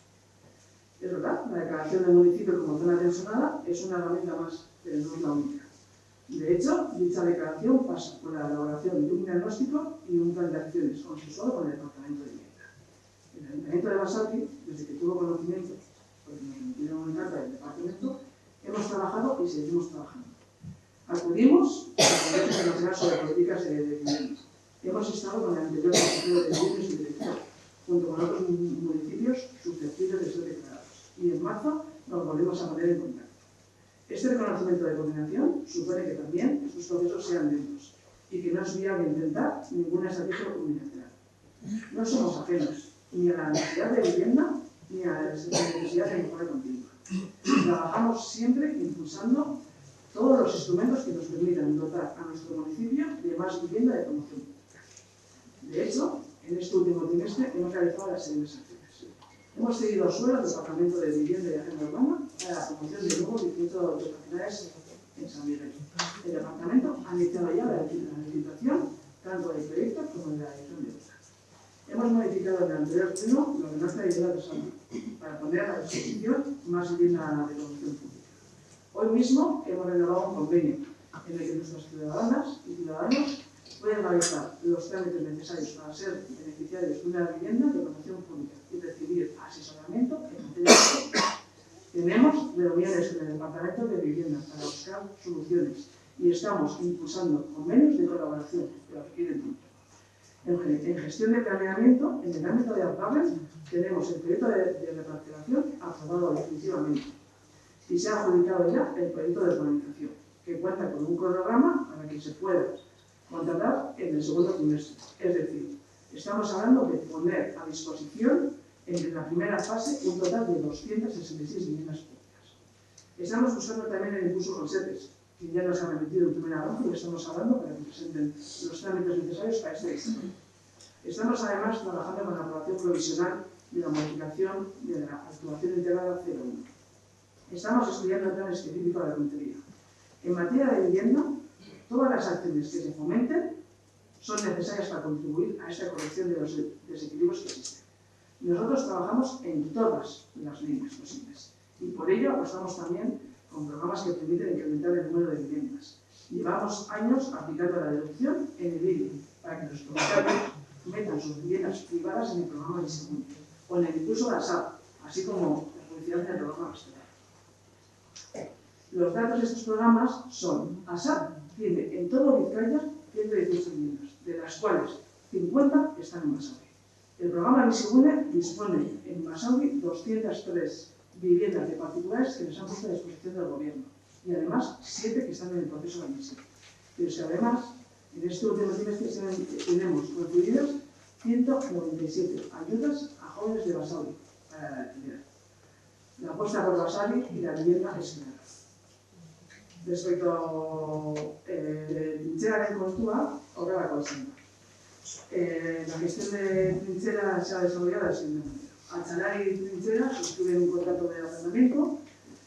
Es verdad, la declaración del municipio como zona tensionada es una herramienta más, pero no es la única. De hecho, dicha declaración pasa por la elaboración de un diagnóstico y un plan de acciones consensuado con el Departamento de Vivienda. El Ayuntamiento de Basauri, desde que tuvo conocimiento, porque nos metieron en carta del departamento, hemos trabajado y seguimos trabajando. Acudimos al Congreso Nacional sobre Políticas de Vivienda. Hemos estado con el anterior consejero de Vivienda y su director, junto con otros municipios susceptibles de ser declarados. Y en marzo nos volvemos a poner en contacto. Este reconocimiento de coordinación supone que también estos procesos sean lentos y que no es viable intentar ninguna estrategia unilateral. No somos ajenos ni a la necesidad de vivienda ni a la necesidad de mejora continua. Trabajamos siempre impulsando todos los instrumentos que nos permitan dotar a nuestro municipio de más vivienda de promoción pública. De hecho, en este último trimestre hemos realizado las siguientes acciones. Hemos cedido suelo al Departamento de Vivienda y Agenda Urbana para la promoción de nuevos distritos de propiedades en San Miguel. El Departamento ha iniciado ya la licitación tanto del proyecto como de la edición de obra. Hemos modificado en el anterior pleno la ordenanza de vivienda personal para poner a la disposición más vivienda de promoción pública. Hoy mismo hemos renovado un convenio en el que nuestras ciudadanas y ciudadanos pueden realizar los trámites necesarios para ser beneficiarios de una vivienda de promoción pública y recibir asesoramiento en materia de. Tenemos reuniones en el Departamento de Vivienda para buscar soluciones y estamos impulsando convenios de colaboración que requieren tiempo. En gestión de planeamiento, en el ámbito de Arpables, tenemos el proyecto de reparcelación aprobado definitivamente y se ha adjudicado ya el proyecto de urbanización, que cuenta con un cronograma para que se pueda contratar en el segundo trimestre. Es decir, estamos hablando de poner a disposición en la primera fase un total de 266 viviendas públicas. Estamos buscando también el impulso con SEPES, que ya nos ha remitido el primer avance y estamos hablando para que presenten los trámites necesarios para este distrito. Estamos además trabajando con la aprobación provisional de la modificación de la actuación integrada 01. Estamos estudiando el plan específico de la puntería. En materia de vivienda, todas las acciones que se fomenten son necesarias para contribuir a esta corrección de los desequilibrios que existen. Nosotros trabajamos en todas las líneas posibles y por ello apostamos también con programas que permiten incrementar el número de viviendas. Llevamos años aplicando la deducción en el IBI para que los propietarios metan sus viviendas privadas en el programa de segundo o en el impulso de la SAP, así como la publicidad en el programa Restaurante. Los datos de estos programas son: ASAP tiene en todo Vizcaya 118 viviendas, de las cuales 50 están en Basauri. El programa Bizigune dispone en Basauri 203 viviendas de particulares que les han puesto a disposición del gobierno y además 7 que están en el proceso de admisión. Pero es que además, en este último trimestre tenemos concluidas 197 ayudas a jóvenes de Basauri para la alquiler. La apuesta por Basauri y la vivienda es clara. Respecto a trincheraren kontua, horrelako izan da. La gestión de trinchera se ha desarrollado de la siguiente manera. Achalari y Trinchera suscriben un contrato de arrendamiento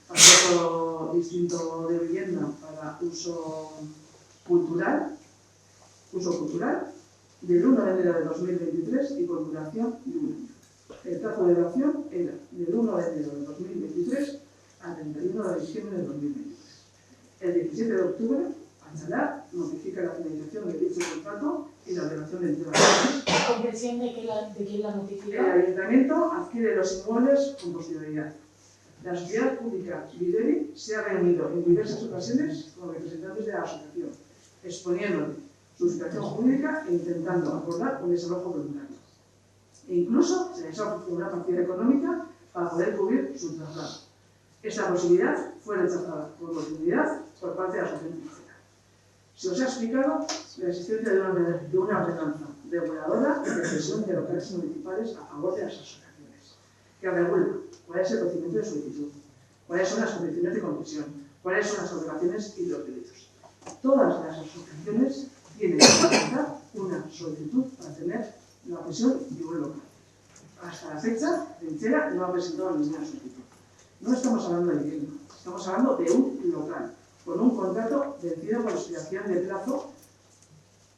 para otro distinto de vivienda para uso cultural, del 1 de enero de 2023 y con duración de un año. El plazo de evaluación era del 1 de enero de 2023 al 31 de diciembre de 2023. El 17 de octubre, Anchalar notifica la finalización de dicho contrato y la obligación de entrega. ¿Con presión de quién la El notifica? Ayuntamiento adquiere los inmuebles con posterioridad. La sociedad pública Videri se ha reunido en diversas ocasiones con representantes de la asociación, exponiendo su situación jurídica e intentando acordar un desalojo voluntario. E incluso se les ha ofrecido una partida económica para poder cubrir su traslado. Esta posibilidad fue rechazada por rotundidad por parte de la asociación pública. Se os ha explicado la existencia de una ordenanza reguladora de cesión de locales municipales a favor de las asociaciones, que regula cuál es el procedimiento de solicitud, cuáles son las condiciones de concesión, cuáles son las obligaciones y los derechos. Todas las asociaciones tienen que presentar una solicitud para tener la cesión de un local. Hasta la fecha, Trinchera no ha presentado ninguna solicitud. No estamos hablando de vivienda, estamos hablando de un local, con un contrato vencido por expiración de plazo,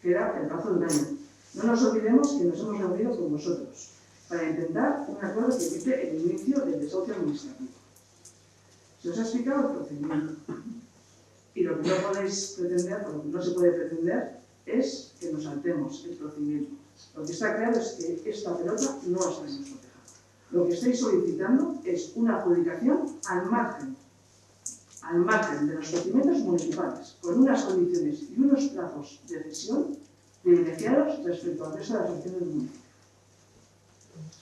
que era el plazo de un año. No nos olvidemos que nos hemos reunido con vosotros para intentar un acuerdo que evite el inicio del desahucio administrativo. Se os ha explicado el procedimiento. Y lo que no podéis pretender, o lo que no se puede pretender, es que nos saltemos el procedimiento. Lo que está claro es que esta pelota no está en nuestro tejado. Lo que estáis solicitando es una adjudicación al margen de los procedimientos municipales, con unas condiciones y unos plazos de cesión privilegiados respecto al resto de las acciones del municipio.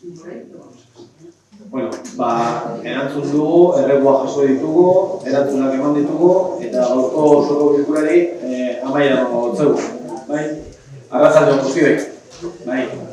Y por ahí lo vamos a hacer. Bueno, erantzun dugu, erregua jaso ditugu, erantzunak eman ditugu, eta gaurko osoko bilkurari amaiera emango dugu. Bai? Arratsalde on guztioi. Bai.